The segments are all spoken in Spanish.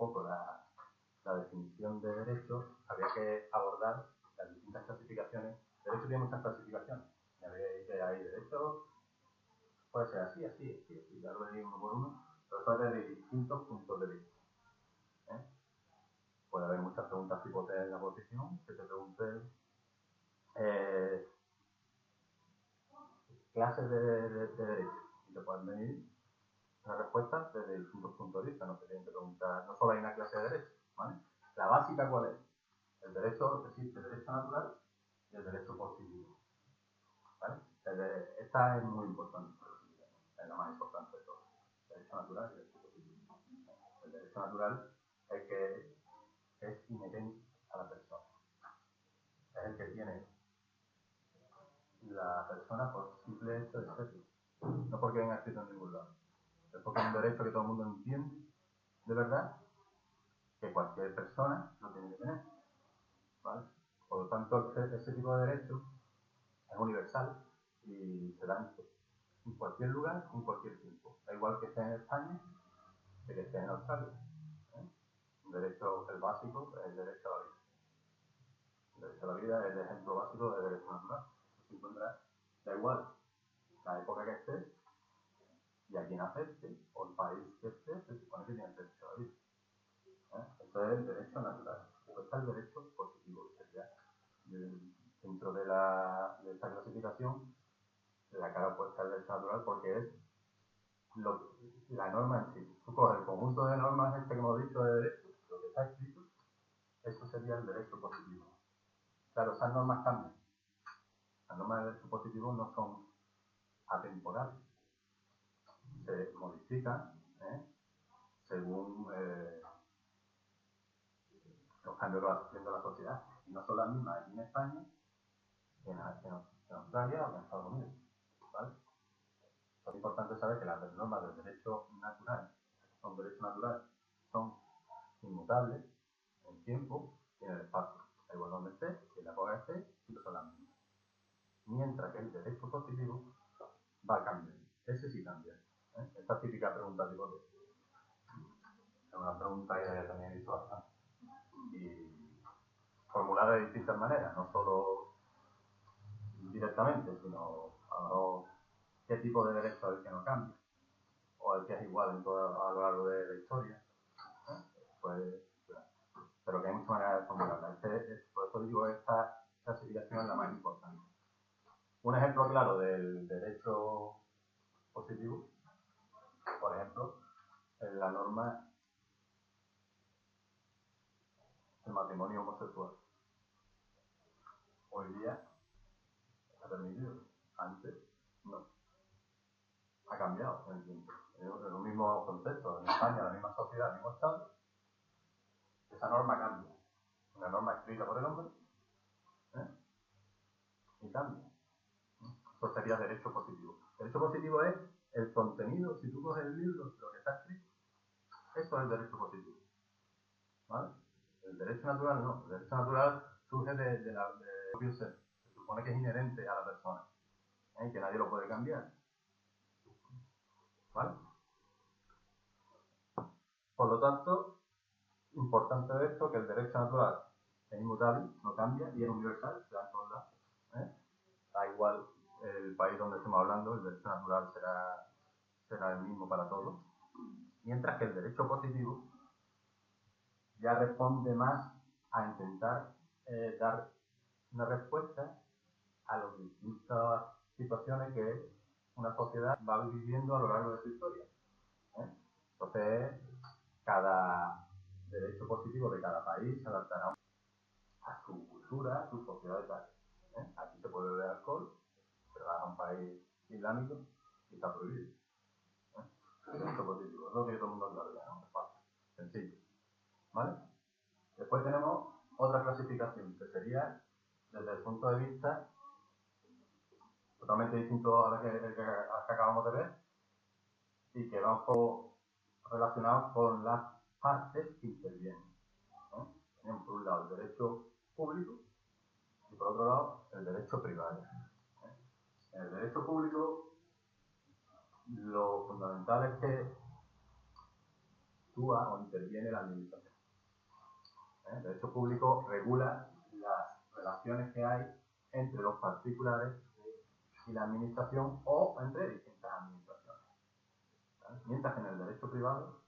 poco la definición de derecho, habría que abordar las distintas clasificaciones. Derecho tiene muchas clasificaciones. Ya veis que hay derecho, puede ser así, ya lo veis uno por uno, pero eso es desde distintos puntos de vista. Puede haber muchas preguntas tipo test en la posición, que te pregunte clases de derecho, y te pueden venir una respuesta desde distintos puntos de vista. No te tienen que preguntar, no solo hay una clase de derecho, ¿vale? La básica, ¿cuál es? El derecho, existe el derecho natural y el derecho positivo, ¿vale? Esta es muy importante, es la más importante de todas. El derecho natural y el derecho positivo. El derecho natural es que es inherente a la persona. Es el que tiene la persona por simple hecho de serlo. No porque venga escrito en ningún lado. Es porque es un derecho que todo el mundo entiende, de verdad, que cualquier persona lo tiene que tener, ¿vale? Por lo tanto, ese tipo de derecho es universal y se da en cualquier lugar, en cualquier tiempo. Da igual que esté en España que esté en Australia. Un derecho, el básico, es el derecho a la vida. El derecho a la vida es el ejemplo básico del derecho natural. Se encuentra, da igual la época que esté y a quien afecte, o el país que esté, se supone que tiene el derecho a la vida. Eso es el derecho natural. Después está el derecho positivo, que sería dentro de esta clasificación la cara opuesta al derecho natural, porque es la norma en sí. Tú coges el conjunto de normas que hemos dicho de derecho, lo que está escrito, eso sería el derecho positivo. Claro, esas normas cambian. Las normas del derecho positivo no son atemporales. Se modifican según los cambios que va sufriendo la sociedad. Y no son las mismas aquí en España que en Australia o en Estados Unidos, ¿vale? Es importante saber que las normas del derecho natural, son inmutables en tiempo y en el espacio. Da igual donde esté, si en la época esté, siempre son las mismas. Mientras que el derecho positivo va cambiando. Ese sí cambia. Esta típica pregunta tipo de... Es una pregunta que también he visto bastante. Y formulada de distintas maneras, no solo directamente, sino a lo mejor qué tipo de derecho es el que no cambia, o el que es igual a lo largo de la historia. Pues, pero que hay muchas maneras de formularla. Por eso digo, esta clasificación es la más importante. Un ejemplo claro del derecho positivo, por ejemplo, es la norma del matrimonio homosexual. Hoy día está permitido, antes no. Ha cambiado en el tiempo. En los mismos contextos, en España, en la misma sociedad, en el mismo Estado, esa norma cambia. Una norma escrita por el hombre, y cambia. Eso sería derecho positivo. Derecho positivo es el contenido, si tú coges el libro, lo que está escrito, eso es el derecho positivo. ¿Vale? El derecho natural no. El derecho natural surge de propio ser. Se supone que es inherente a la persona. Y que nadie lo puede cambiar. ¿Vale? Por lo tanto, importante de esto que el derecho natural es inmutable, no cambia y es universal, se da en todos lados. Da igual el país donde estemos hablando, el derecho natural será el mismo para todos. Mientras que el derecho positivo ya responde más a intentar dar una respuesta a las distintas situaciones que una sociedad va viviendo a lo largo de su historia. Entonces, cada derecho positivo de cada país se adaptará a su cultura, a su sociedad y tal. Aquí se puede beber alcohol, pero vas a un país islámico y está prohibido. Derecho positivo, es lo que todo el mundo claro, ¿no? Es fácil, sencillo. ¿Vale? Después tenemos otra clasificación, que sería, desde el punto de vista totalmente distinto a la que acabamos de ver, y que va un poco relacionado con las partes que intervienen. Tenemos por un lado el derecho público y por otro lado el derecho privado. En el derecho público lo fundamental es que actúa o interviene la administración. El derecho público regula las relaciones que hay entre los particulares y la administración o entre distintas administraciones. ¿Vale? Mientras que en el derecho privado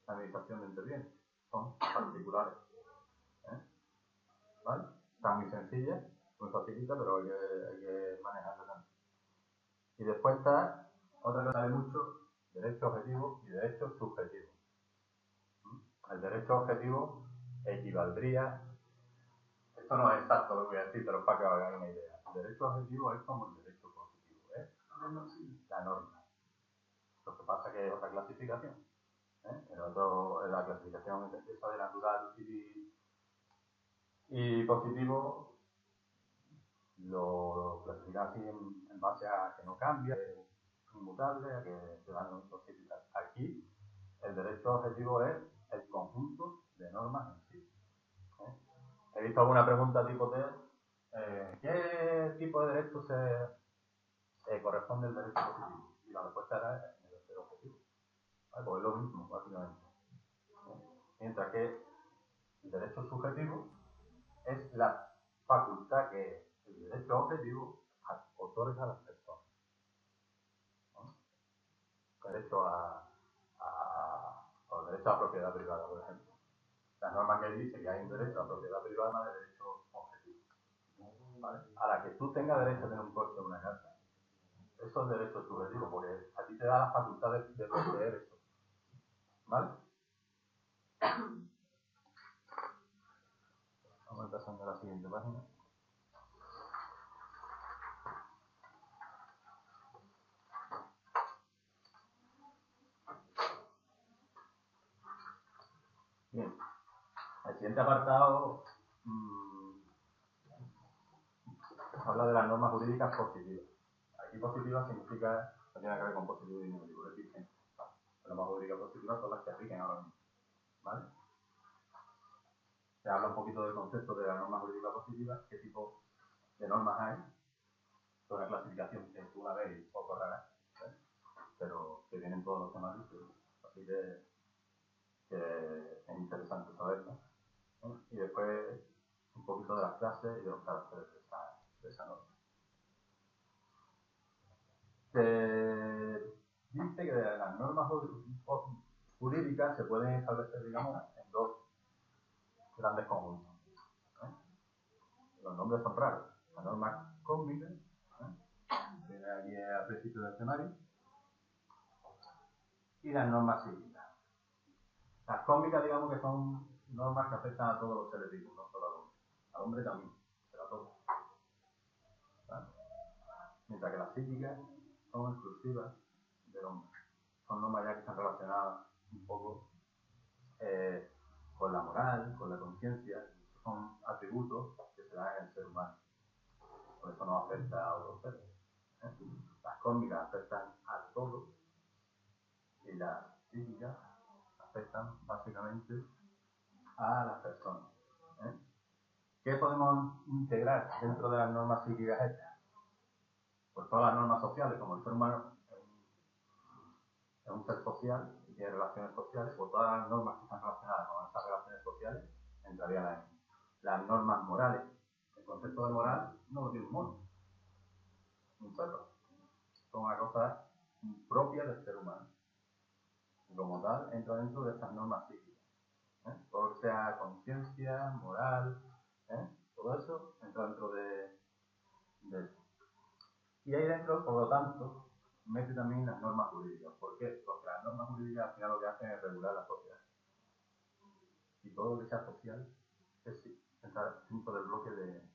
la administración no interviene, son particulares. ¿Vale? Está muy sencilla, muy facilita, pero hay que manejarla también. Y después está otra que sale mucho, derecho objetivo y derecho subjetivo. El derecho objetivo equivaldría, esto no es exacto lo que voy a decir, pero para que os hagáis una idea. El derecho objetivo es como el derecho positivo, ¿eh? La norma. Lo que pasa es que es otra clasificación. La clasificación esa de natural y positivo lo clasifican así en base a que no cambia, es inmutable, a que se dan los sitios y tal. Aquí el derecho objetivo es el conjunto de normas en sí. He visto alguna pregunta tipo de ¿qué tipo de derecho se corresponde al derecho positivo? Y la respuesta era el derecho objetivo. Pues es lo mismo, básicamente. Mientras que el derecho subjetivo es la facultad que el derecho objetivo otorga a las personas. Derecho o derecho a propiedad privada, por ejemplo. La norma que dice que hay un derecho a propiedad privada es derecho objetivo. ¿Vale? A la que tú tengas derecho a tener un coche o una casa. Eso es derecho subjetivo, porque a ti te da la facultad de poseer eso. ¿Vale? Vamos pasando a la siguiente página. Bien. El siguiente apartado habla de las normas jurídicas positivas. Aquí positiva significa, no tiene que ver con positivo y negativo, es decir, las normas jurídicas positivas son las que rigen ahora mismo. ¿Vale? Se habla un poquito del concepto de la norma jurídica positiva, qué tipo de normas hay. Es una clasificación que tú la ves un poco rara, ¿eh? Pero que vienen todos los temas dichos. Así que es interesante saberlo. Y después un poquito de las clases y de los caracteres de esa norma. Se dice que las normas jurídicas se pueden establecer, digamos, en dos grandes conjuntos. Los nombres son raros. La norma cósmica, viene aquí al principio del temario, y las normas psíquicas. Las cósmicas, digamos que son normas que afectan a todos los seres vivos, no solo al hombre. Al hombre también, pero a todos. ¿Vale? Mientras que las psíquicas son exclusivas del hombre. Son normas ya que están relacionadas un poco con la moral, con la conciencia. Son atributos que se dan en el ser humano. Por eso no afecta a otros seres. Las cósmicas afectan a todos y las psíquicas afectan básicamente a las personas. ¿Qué podemos integrar dentro de las normas psíquicas estas? Pues todas las normas sociales, como el ser humano es un ser social y tiene relaciones sociales, pues todas las normas que están relacionadas con esas relaciones sociales entrarían ahí. Las normas morales. El concepto de moral no lo tiene un mono, un perro. Son una cosa propia del ser humano. Y como tal, entra dentro de estas normas psíquicas. Todo lo que sea conciencia, moral, todo eso entra dentro de eso. Y ahí dentro, por lo tanto, mete también las normas jurídicas. ¿Por qué? Porque las normas jurídicas al final lo que hacen es regular la sociedad. Y todo lo que sea social entra dentro del bloque de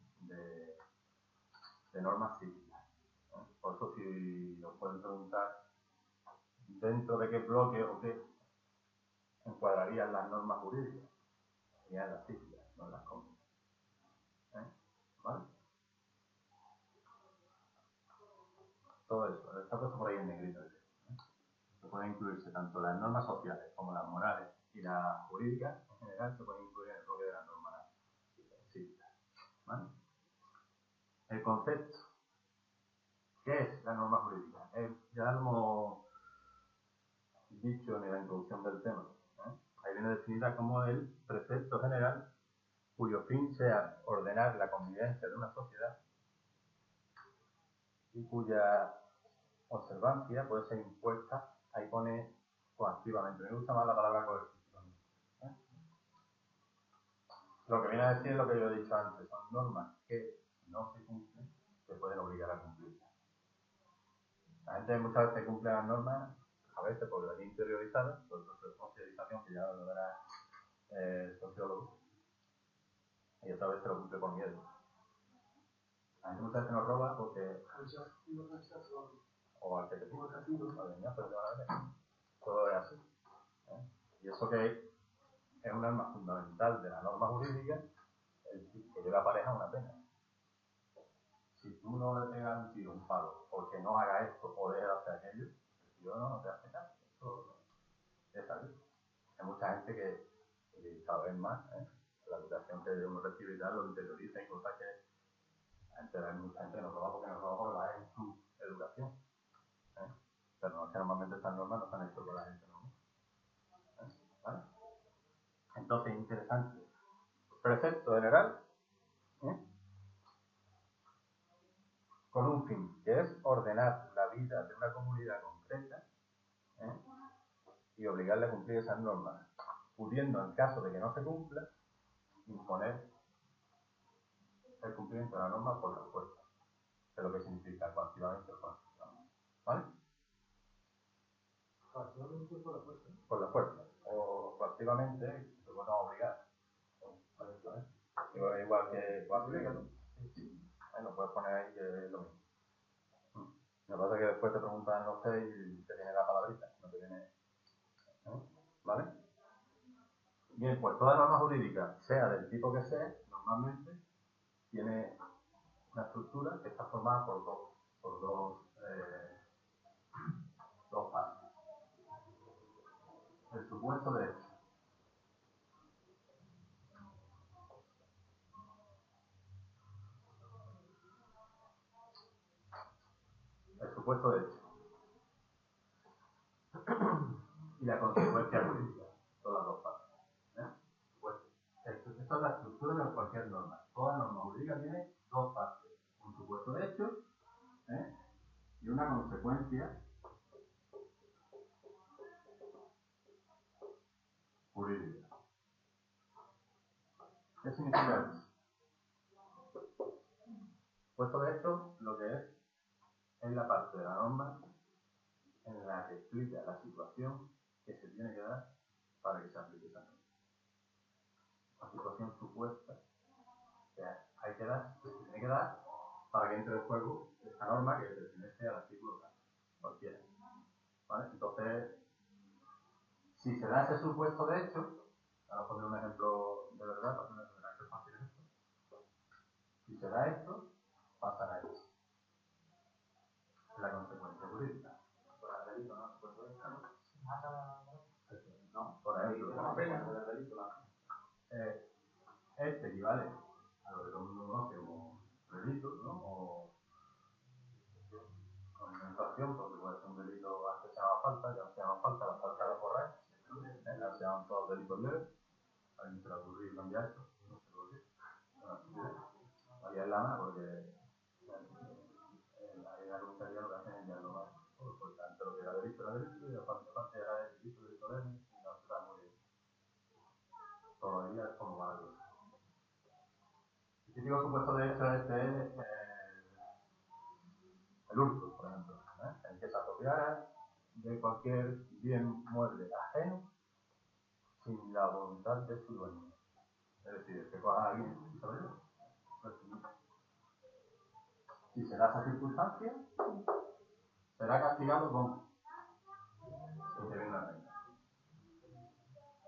normas psíquicas. Por eso si os pueden preguntar dentro de qué bloque o qué encuadrarían las normas jurídicas, serían las psíquicas, no las cómicas. ¿Vale? Todo eso, está puesto por ahí en negrito. Se pueden incluirse tanto las normas sociales como las morales y las jurídicas, en general, se pueden incluir en el bloque de las normas psíquicas. ¿Vale? El concepto. ¿Qué es la norma jurídica? Ya lo hemos dicho en la introducción del tema. definida como el precepto general cuyo fin sea ordenar la convivencia de una sociedad y cuya observancia puede ser impuesta, ahí pone coactivamente. Me gusta más la palabra coercitivamente. Lo que viene a decir es lo que yo he dicho antes, son normas que si no se cumplen, se pueden obligar a cumplirlas. La gente muchas veces cumple las normas, a veces porque las tiene interiorizadas, por el proceso de socialización que ya lo dará el sociólogo, y otra vez se lo cumple por miedo. La gente muchas veces nos roba porque... o al que te pide, pero te van a ver. Todo es así. Y eso que es un arma fundamental de la norma jurídica, el que lleva pareja una pena. Si tú no le pegas un tiro, un palo, porque no haga esto o deje de hacer aquello, el tío no te hace nada. Eso es así. Hay mucha gente que cada vez más, la educación que uno recibe y tal, lo interioriza y cosas que hay mucha gente que nos roba porque va en su educación. Pero no es que normalmente estas normas no están hechas con la gente, ¿no? ¿Vale? Entonces, interesante. Precepto general, con un fin, que es ordenar la vida de una comunidad concreta y obligarle a cumplir esas normas, pudiendo, en caso de que no se cumpla, imponer el cumplimiento de la norma por la fuerza, que es lo que significa coactivamente o coactivamente. ¿Vale? Coactivamente por la fuerza. Por la fuerza. O coactivamente, se puede obligar. ¿Vale? Igual que coactivamente. Bueno, puedes poner ahí que es lo mismo. Lo que pasa es que después te preguntan los seis y te viene la palabrita, no te viene. ¿Vale? Bien, pues toda norma jurídica, sea del tipo que sea, normalmente tiene una estructura que está formada por dos partes. El supuesto de hecho. El supuesto de hecho. Y la consecuencia jurídica. Son las dos partes. Pues esta es la estructura de cualquier norma. Toda norma jurídica tiene dos partes. Un supuesto de hecho y una consecuencia jurídica. ¿Qué significa eso? Supuesto de hecho, lo que es la parte de la norma en la que explica la situación que se tiene que dar para que se aplique esa norma. La situación supuesta que hay que dar, que se tiene que dar para que entre en juego esta norma que pertenece al artículo tal, cualquiera. ¿Vale? Entonces, si se da ese supuesto de hecho, vamos a poner un ejemplo de verdad para poner que es fácil esto. Si se da esto, pasará esto. La consecuencia jurídica. Por el delito, ¿no? Supuesto de hecho, ¿no? Por ejemplo, la pena del delito, este equivale a lo que todo el mundo conoce como delito, ¿no? O infracción, porque puede ser un delito antes se llama falta, ya no se llama falta, la falta de correr, ahora se llaman todos delitos leves. A alguien se le ha ocurrido cambiar esto, no sé por qué. Ahí es lana porque ahí en la comisaría lo que hacen es ya lo más, por tanto lo que era delito y la falta era delito leve, y no está muy bien. Todavía es como para cosa. El típico supuesto de hecho este es el hurto, por ejemplo, el que se apropiara de cualquier bien mueble ajeno sin la voluntad de su dueño. Es decir, el que coja a alguien y se lo lleva. Si se da esa circunstancia, será castigado con una pena,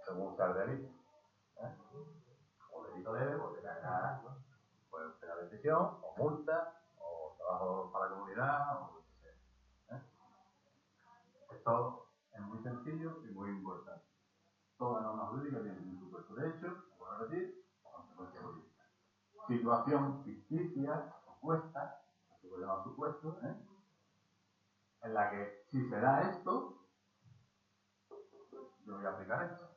según sea el delito. O delito leve, porque caerá pena de prisión, o multa, o trabajo para la comunidad, o lo que sea. Esto es muy sencillo y muy importante. Toda norma jurídica tiene un supuesto de hecho, vuelvo a repetir, consecuencia jurídica. Situación ficticia, supuesta, así lo llama supuesto, en la que si se da esto, yo voy a aplicar esto.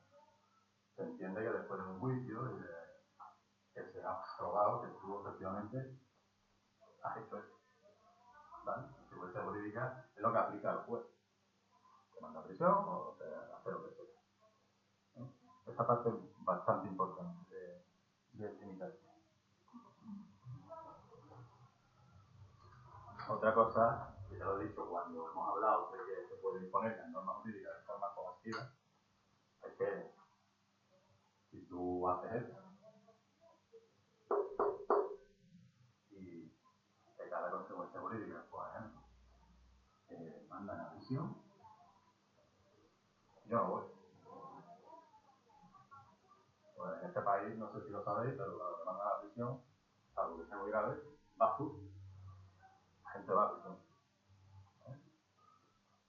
se entiende que después de un juicio y de que se ha probado que tú efectivamente has hecho eso. ¿Vale? La consecuencia jurídica es lo que aplica el juez. Te manda a prisión o te hace lo que sea. Esa parte es bastante importante de limitación. Otra cosa, que ya lo he dicho cuando hemos hablado de que se puede imponer las normas jurídicas de forma coerciva, es que si tú haces eso y te cae la consecuencia jurídica, por ejemplo, que mandan a prisión, yo no voy. Pues en este país, no sé si lo sabéis, pero cuando te mandan a la prisión, algo que sea muy grave, vas tú. La gente va a prisión.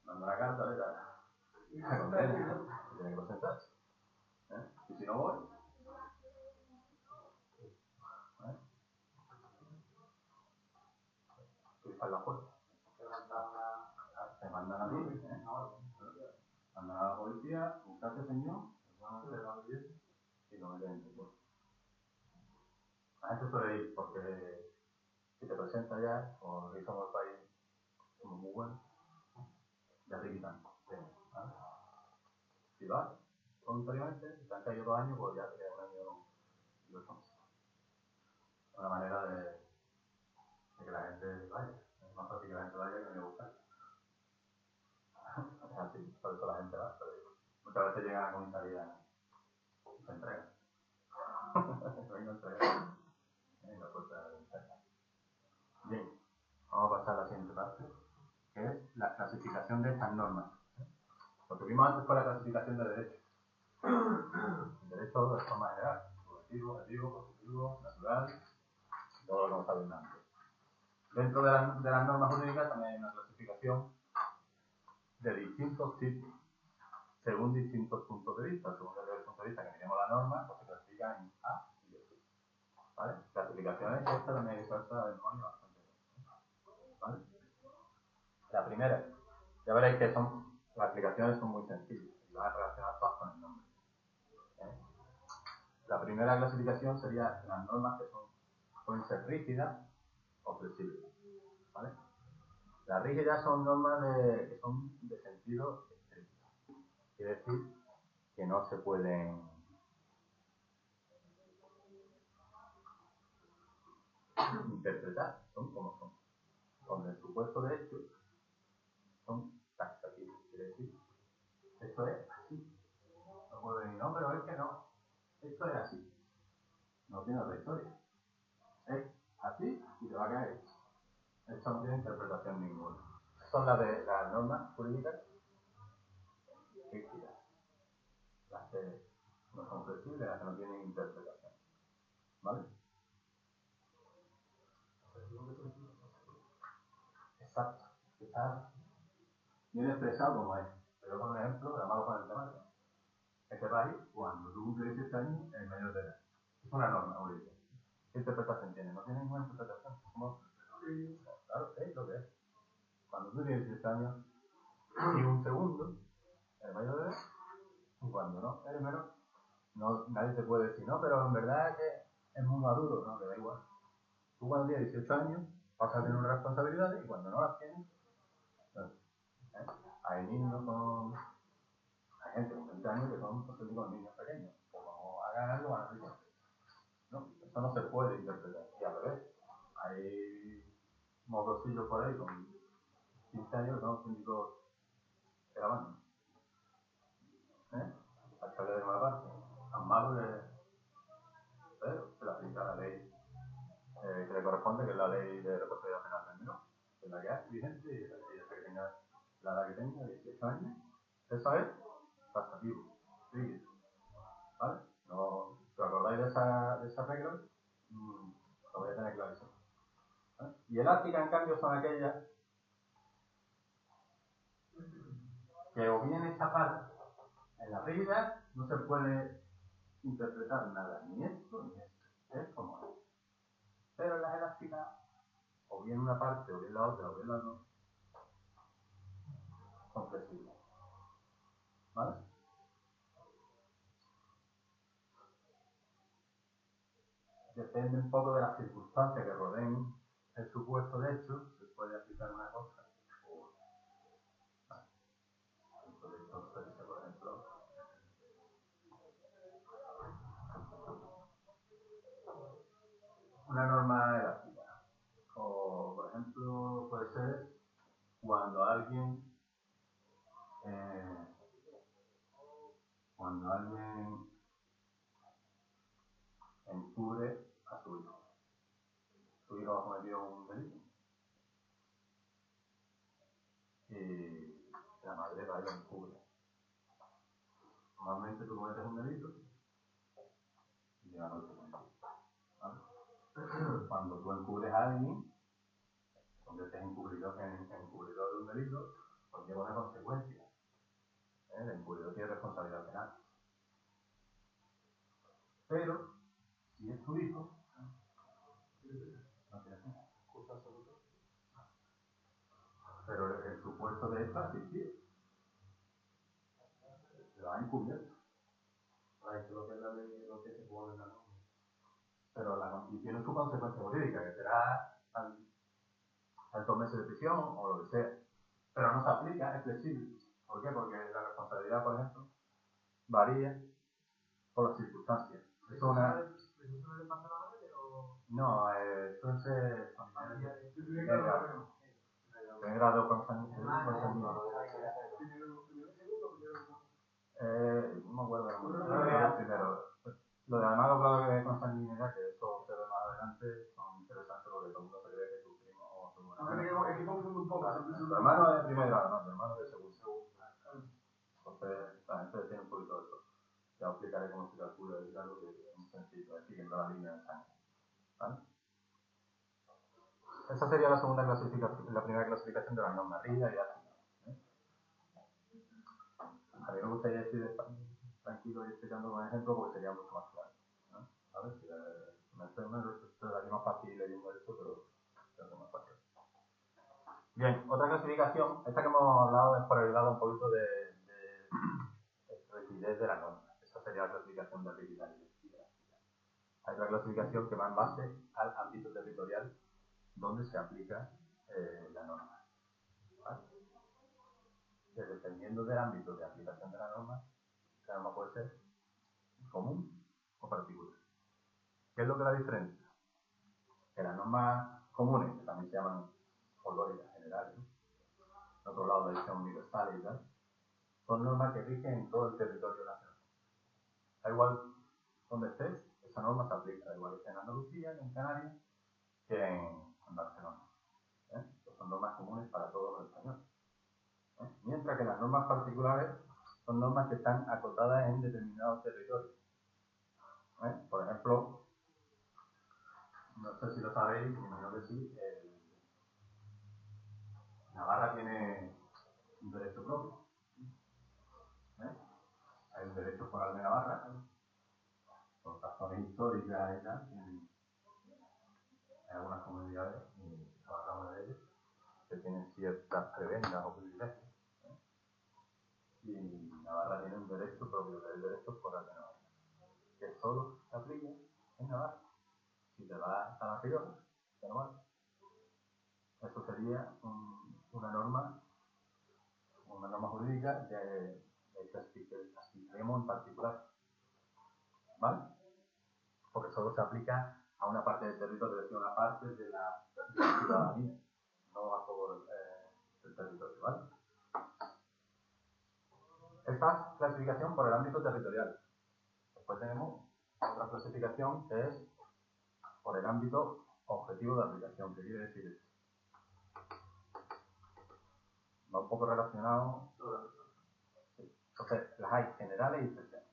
Manda una carta, la condena, tiene que presentarse. Y si no voy, tú estás en la puerta. Te mandan a ti, mandan a la policía, buscaste señor, y lo meten en tu puerta. La gente suele ir porque si te presenta ya, como lo hizo en el país, como muy bueno, ya te quitan. ¿Vale? Si vas voluntariamente, te han caído 2 años, pues ya te queda 1 año y 8 meses. Una manera de que la gente vaya. Es más fácil que la gente vaya que venga a buscar. Es así, por eso la gente va. Pero muchas veces llegan a la comisaría y se entregan. Vengo a entregar en la puerta de la comisaría. Bien, vamos a pasar a la siguiente parte, que es la clasificación de estas normas. Lo que vimos antes fue la clasificación de derechos. El derecho de forma general, subjetivo, objetivo, positivo, natural, todo lo que hemos estado viendo antes. Dentro de las normas jurídicas también hay una clasificación de distintos tipos, según distintos puntos de vista. Según el punto de vista que miremos la norma, pues se clasifica en A y B. ¿Vale? Clasificaciones que esta también hay que saberla de memoria bastante bien. ¿Vale? La primera, ya veréis que las aplicaciones son muy sencillas y van a relacionar todas con el nombre. La primera clasificación sería las normas que pueden ser rígidas o flexibles. ¿Vale? Las rígidas son normas que son de sentido estricto. Quiere decir que no se pueden interpretar, son como son. Con el supuesto de hecho, son taxativos. Quiere decir, esto es así. No puedo decir, no, pero es que no. Esto es así. No tiene otra historia. Es así y te va a caer. Esto no tiene interpretación ninguna. Son las normas jurídicas rígidas. Las que no son flexibles, las que no tienen interpretación. ¿Vale? Exacto. Está bien expresado como es. Pero por ejemplo, llamado con el temario. Este país, cuando tú cumples 18 años, es mayor de edad. Es una norma jurídica. ¿Qué interpretación tiene? No tiene ninguna interpretación. Claro, es lo que es. Cuando tú tienes 18 años y un segundo, eres mayor de edad, y cuando no, eres menor. No, nadie te puede decir, no, pero en verdad es que es muy maduro, no, te da igual. Tú cuando tienes 18 años vas a tener unas responsabilidades y cuando no las tienes, no. Hay niños hay gente con 20 años que son auténticos niños pequeños, o como hagan algo van a ser. No, eso no se puede interpretar. Y al revés, hay mocosillos por ahí con 15 años que son auténticos grabando. La charla de una parte, tan malo pero se le aplica la ley que le corresponde, que es la ley de responsabilidad penal del menor, que es la que es vigente y hasta que tenga la edad que tenga, 18 años. Eso es taxativo, rígido. ¿Vale? No, si os acordáis de esa regla, lo voy a tener clarísimo. ¿Vale? Y elásticas, en cambio, son aquellas que o bien esta parte en la rígida no se puede interpretar nada, ni esto ni esto. Es como es. Pero en las elásticas, o bien una parte, o bien la otra, o bien las dos, son flexibles. ¿Vale? depende un poco de las circunstancias que rodeen el supuesto de hecho, se puede aplicar una cosa o otra. Vale. Entonces, por ejemplo, una norma elástica. O, por ejemplo, puede ser cuando alguien encubre a su hijo. Su hijo ha cometido un delito y la madre va y lo encubre. Normalmente tú cometes un delito y llega noche contigo. ¿Vale? Cuando tú encubres a alguien, conviertes en encubridor de un delito, pues lleva una consecuencia. El encubridor tiene responsabilidad penal. Pero, si es tu hijo, no tienes nada. Pero el supuesto de esto ha existido. Lo ha encubierto. Lo que es la ley, lo que se pone en la norma. Pero y tiene su consecuencia jurídica, que será al 2 meses de prisión o lo que sea. Pero no se aplica, es flexible. ¿Por qué? Porque la responsabilidad, por ejemplo, varía por las circunstancias. Es una... No, entonces... Primer grado consanguíneo. No me acuerdo el primero. Lo de además los grados de consanguinidad, que eso se ve más adelante, son interesantes porque todo el mundo se cree que tu primo o tu hermano. Es que confundo un poco. Tu hermano es de primer grado, no, tu hermano es de segundo. Entonces, la gente tiene un poquito de eso. Ya os explicaré cómo se calcula el grado, que es muy sencillo, es siguiendo la línea de sangre. ¿Vale? Esa sería la segunda clasificación, la primera clasificación de las normas rígidas y ácidas. A mí me gustaría decir tranquilo y explicando con ejemplo porque sería mucho más claro. ¿No? A ver si me daría más fácil leyendo esto, pero es más fácil. Bien, otra clasificación, esta que hemos hablado es por el lado un poquito de rigidez de la norma. Esa sería la clasificación de rigidez y de elasticidad. Hay otra clasificación que va en base al ámbito territorial donde se aplica la norma. ¿Vale? Que dependiendo del ámbito de aplicación de la norma puede ser común o particular. ¿Qué es lo que la diferencia? Que las normas comunes, que también se llaman folclóricas generales, en otro lado le dicen universales y tal, son normas que rigen en todo el territorio nacional. Da igual donde estés, esa norma se aplica, da igual que esté en Andalucía, en Canarias, que en Barcelona. Son normas comunes para todos los españoles. Mientras que las normas particulares son normas que están acotadas en determinados territorios. Por ejemplo, no sé si lo sabéis, me imagino que sí, Navarra tiene un derecho propio. Hay un derecho foral de Navarra, por razones históricas y tal. Hay algunas comunidades, y Navarra una de ellas, que tienen ciertas prebendas o privilegios. Y Navarra tiene un derecho propio, que es el derecho foral de Navarra, que solo se aplica en Navarra. Si te vas a La Rioja, ya no vale. Eso sería una norma jurídica de extremo en particular, ¿vale? Porque solo se aplica a una parte del territorio, es decir, a una parte de la ciudadanía, no a todo el territorio, ¿vale? Esta es clasificación por el ámbito territorial. Después tenemos otra clasificación que es por el ámbito objetivo de aplicación. ¿Qué quiere decir esto? Va un poco relacionado. Sí. Entonces, las hay generales y especiales.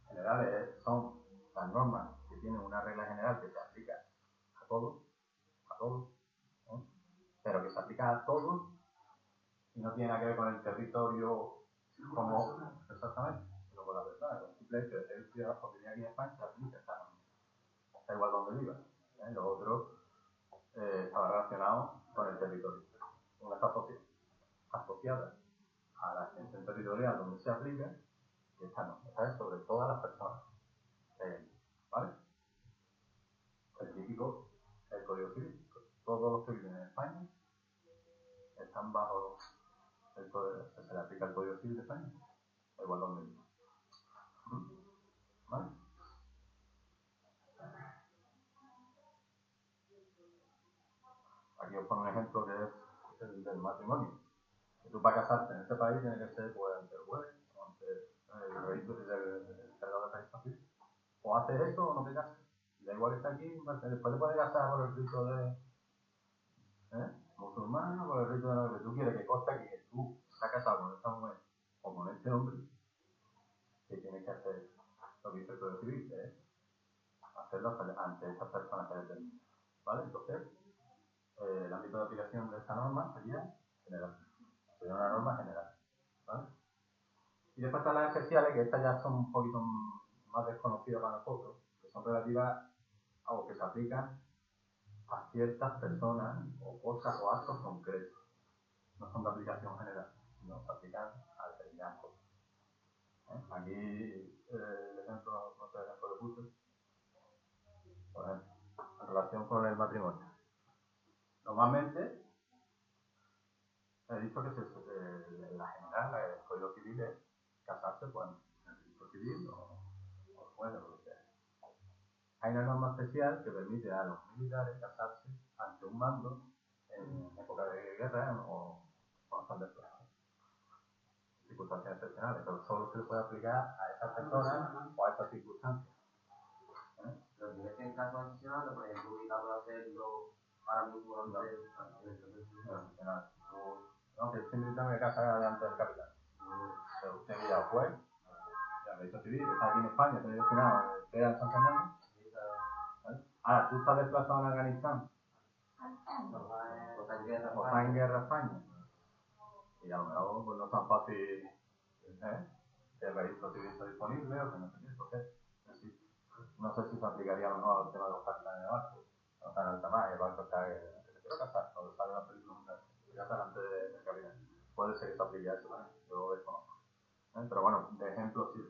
Generales son las normas que tienen una regla general que se aplica a todos, ¿eh? Pero que se aplica a todos y no tiene nada que ver con el territorio como exactamente, sino con la persona, con el simple hecho de ser ciudadano porque vive aquí en España, se aplica esta norma. Da igual donde viva. Lo otro estaba relacionado con el territorio. Una está asociada a la extensión territorial donde se aplica y esta no. Esta es sobre todas las personas. ¿Vale? Aquí os pongo un ejemplo que es el del matrimonio. Que tú para casarte en este país tienes que ser pues, ante el juez o ante el registro del encargado de registro civil. O haces eso o no te casas. Y da igual que está aquí, después te puedes casar por el rito de musulmán o por el rito de lo que tú quieres, que consta que tú estás casado con esta mujer o con este hombre, que tienes que hacer lo que dice el Código Civil, que es hacerlo ante estas personas que determinan. ¿Vale? Entonces, el ámbito de aplicación de esta norma sería general. Sería una norma general. ¿Vale? Y después están las especiales, que estas ya son un poquito más desconocidas para nosotros, que son relativas a lo que se aplican a ciertas personas o cosas o actos concretos. No son de aplicación general, sino se aplican a determinadas cosas. Aquí el ejemplo, no sé, el ejemplo que puse, por ejemplo, en relación con el matrimonio. Normalmente he dicho que la general, el Código Civil es casarse pues, en el registro civil o fuera, o lo que sea. Hay una norma especial que permite a los militares casarse ante un mando en época de guerra o cuando están desplazados. Circunstancias excepcionales, pero solo se le puede aplicar a esas personas o a esas circunstancias. Pero si ves que en caso excepcional, por ejemplo, obligado a hacerlo ahora mismo durante no, que el militar me casa delante del capitán. Pero usted ya fue, ya me hizo civil, está aquí en España, te digo que nada, queda en San Fernando. Ahora, tú estás desplazado en Afganistán. O está en guerra España. Y a lo mejor pues, no es tan fácil que el registro civil está disponible o que no sé qué. Entonces, no sé si se aplicaría a lo mejor al tema de los capitanes de barco. No está en alta mar, el barco está que se quiere casar, cuando sale la película, se casa delante del capitán. Puede ser que se aplique a eso también, yo desconozco. Pero bueno, de ejemplo sí.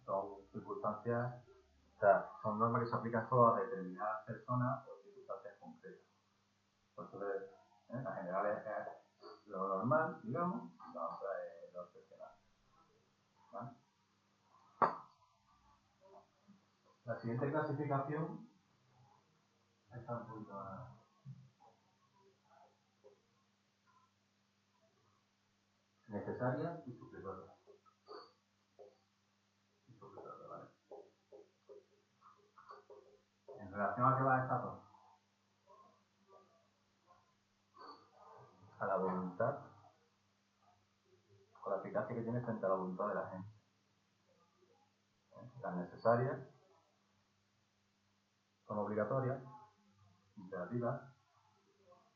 Son circunstancias, o sea, son normas que se aplican solo a determinadas personas o circunstancias concretas. Entonces, la general es lo normal, digamos, y la otra es lo excepcional. ¿Vale? La siguiente clasificación está un poquito más necesaria y supletoria. ¿Vale? En relación a qué va esta dos, a la voluntad, con la eficacia que tiene frente a la voluntad de la gente. Las necesarias son obligatorias, imperativas,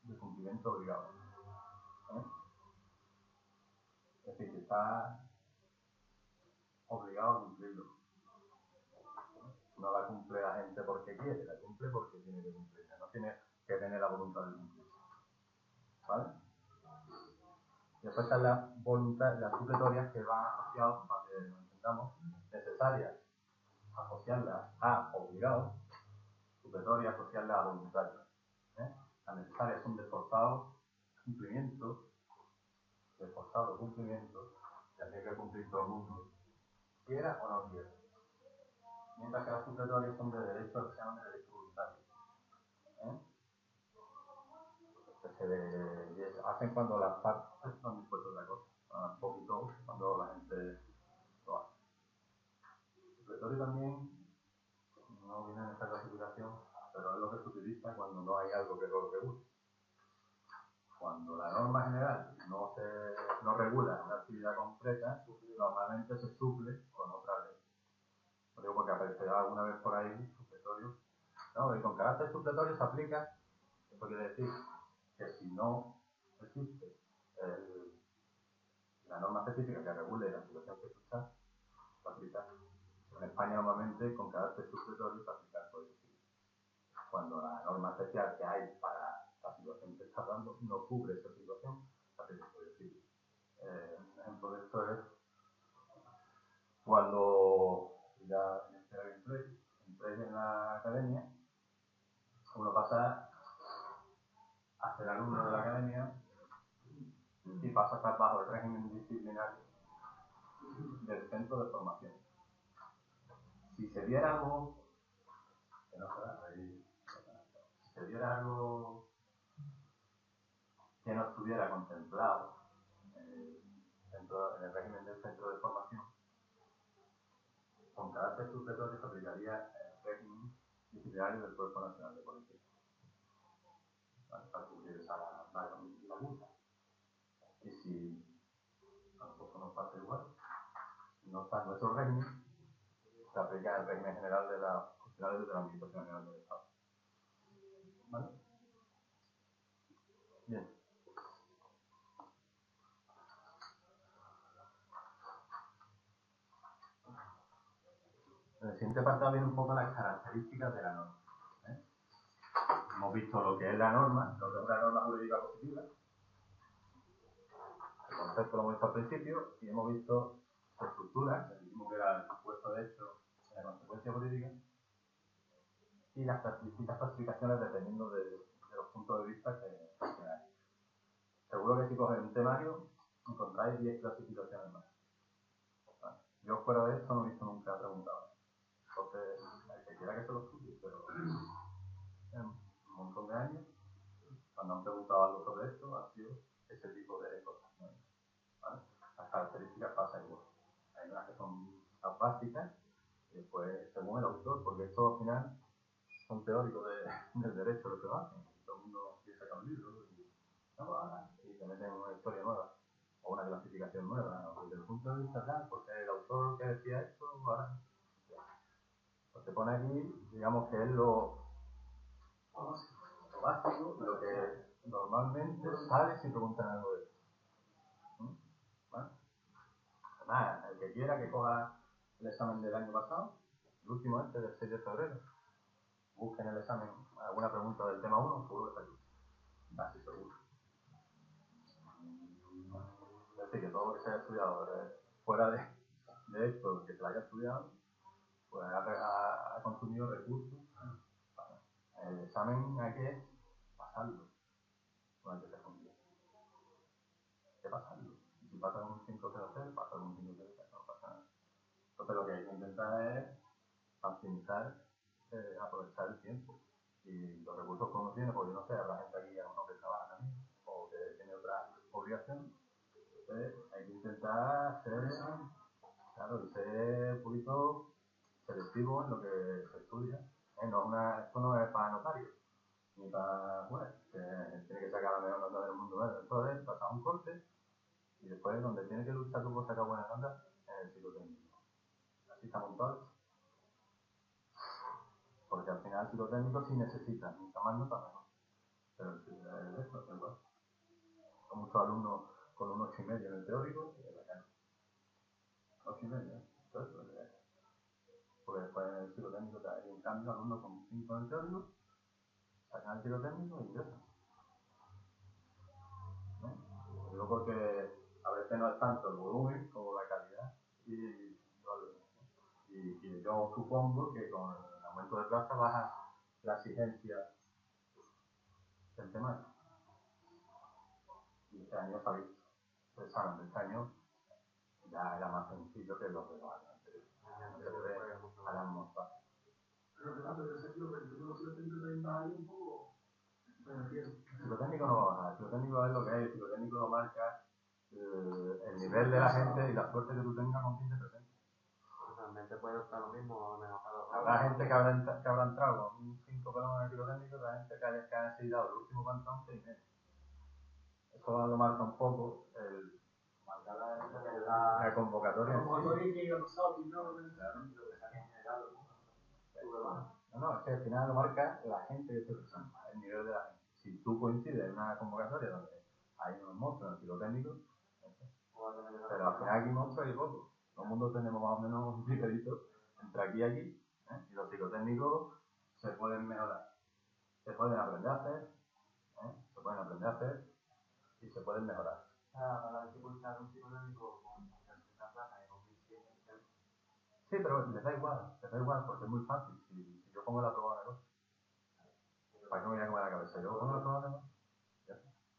de cumplimiento obligado. Es decir, que está obligado a cumplirlo. No la cumple la gente porque quiere, la cumple porque tiene que cumplirla. No tiene que tener la voluntad de cumplirla. ¿Vale? Y después están las voluntades, las supletorias que van asociadas, para que lo entendamos, necesarias, asociarlas a obligados, supletorias, asociarlas a voluntarios. Las necesarias son de forzado cumplimiento, que tiene que cumplir todo el mundo, quiera o no quiera. Mientras que las supletorias son de derecho, lo que se llaman de derecho voluntario. Que se hacen cuando las partes están dispuestas a otra cosa. Un poquito cuando la gente lo hace. El supletorio también no viene en esta clasificación, pero es lo que se utiliza cuando no hay algo que lo regule. Cuando la norma general no regula una actividad concreta, normalmente se suple con otra ley. Lo digo porque aparecerá alguna vez por ahí supletorio. No, y con carácter supletorio se aplica, esto quiere decir que si no existe la norma específica que regule la situación que tú estás, se aplica. En España normalmente con carácter supletorio se aplica el Código Civil. Cuando la norma especial que hay para la situación que está dando no cubre esa situación, se aplica el Código Civil. Un ejemplo de esto es cuando ya entré en la academia, uno pasa a ser alumno de la academia y pasa a estar bajo el régimen disciplinario del centro de formación. Si se diera algo, que no será, si se diera algo que no estuviera contemplado en el régimen del centro de formación, con carácter supletorio se aplicaría el régimen disciplinario del Cuerpo Nacional de Policía, para cubrir esa laguna. Y si a nosotros nos pasa igual, no está en nuestro régimen, se aplica el régimen general de las funcionarios de la Administración General del Estado. ¿Vale? Bien. En el siguiente apartado viene un poco las características de la norma. Hemos visto lo que es la norma, lo que es una norma jurídica positiva. El concepto lo hemos visto al principio y hemos visto su estructura, que dijimos que era el supuesto de hecho en la consecuencia jurídica, y las distintas clasificaciones dependiendo de los puntos de vista que hay. Seguro que si coges un temario encontráis 10 clasificaciones más. ¿Vale? Yo fuera de esto no he visto nunca preguntado. Entonces, el que quiera que se lo estudie, pero en un montón de años, cuando han preguntado algo sobre esto, ha sido ese tipo de cosas. ¿Vale? Las características pasan igual. Hay unas que son las básicas, y después, según el autor, porque esto al final son teóricos del derecho lo que lo hacen. Todo el mundo quiere sacar un libro y te meten una historia nueva o una clasificación nueva, o desde el punto de vista tal, porque el autor que decía esto, ahora pues te pone aquí, digamos que es lo básico, lo que normalmente sale si preguntan algo de esto. ¿Vale? Además, el que quiera que coja el examen del año pasado, el último del 6 de febrero, busquen el examen, alguna pregunta del tema 1, seguro que está aquí. Casi seguro. Es decir, que todo lo que se haya estudiado fuera de esto, que se lo haya estudiado, pues ha consumido recursos. El examen hay que pasarlo. No hay que ser conmigo. Hay que pasarlo. Y si pasa con un 5.00, pasa con un 5.00, no pasa nada. Entonces lo que hay que intentar es optimizar, aprovechar el tiempo. Y los recursos que uno tiene, porque yo no sé, habrá gente aquí a uno que trabaja también, o que tiene otra obligación. Hay que intentar ser, claro, y ser un poquito selectivo en lo que se estudia. Esto no es para notario, ni para juez, que tiene que sacar la mejor nota del mundo. Entonces, pasar un corte y después, donde tiene que luchar tú por sacar buena nota, es el psicotécnico. Así está montado. Porque al final el psicotécnico sí necesita, mucha más nota mejor. Pero el resto es igual. Con muchos alumnos con un 8,5 en el teórico y en la calle. 8,5, porque después en el psicotécnico hay un cambio, alumnos con 5 en el teórico, sacan el psicotécnico y ingresan. Lo digo porque a veces no es tanto el volumen como la calidad y yo supongo que con el aumento de plaza baja la exigencia del tema. Y este año se ha visto. El examen de este año ya era más sencillo que los de los años anteriores. Harán más fácil. Pero Fernando, yo sé que lo psicotécnico también va ahí un poco, me refiero. El psicotécnico no va a bajar, el psicotécnico es lo que es, el psicotécnico lo marca el nivel de la gente y la suerte que tú tengas con quien te presentes. Realmente puede optar lo mismo o menos cada Habrá gente que habrá entrado con un 5 pelón en el psicotécnico, habrá gente que ha necesitado el último cantón 6,5. Eso lo marca un poco la convocatoria. No, es que al final lo marca la gente que se presenta, el nivel de la gente. Si tú coincides en una convocatoria donde hay unos monstruos en el psicotécnico, pero al final aquí monstruos hay poco. Todo el mundo tenemos más o menos un nivelito entre aquí y aquí, y los psicotécnicos se pueden mejorar, se pueden aprender a hacer, se pueden aprender a hacer y se pueden mejorar. Para dificultar un psicotécnico con esta plaza y con 1.100. Sí, pero les da igual porque es muy fácil. Si yo pongo la prueba de cosa, ¿para qué me voy a comer la cabeza? Yo pongo la prueba de cosa,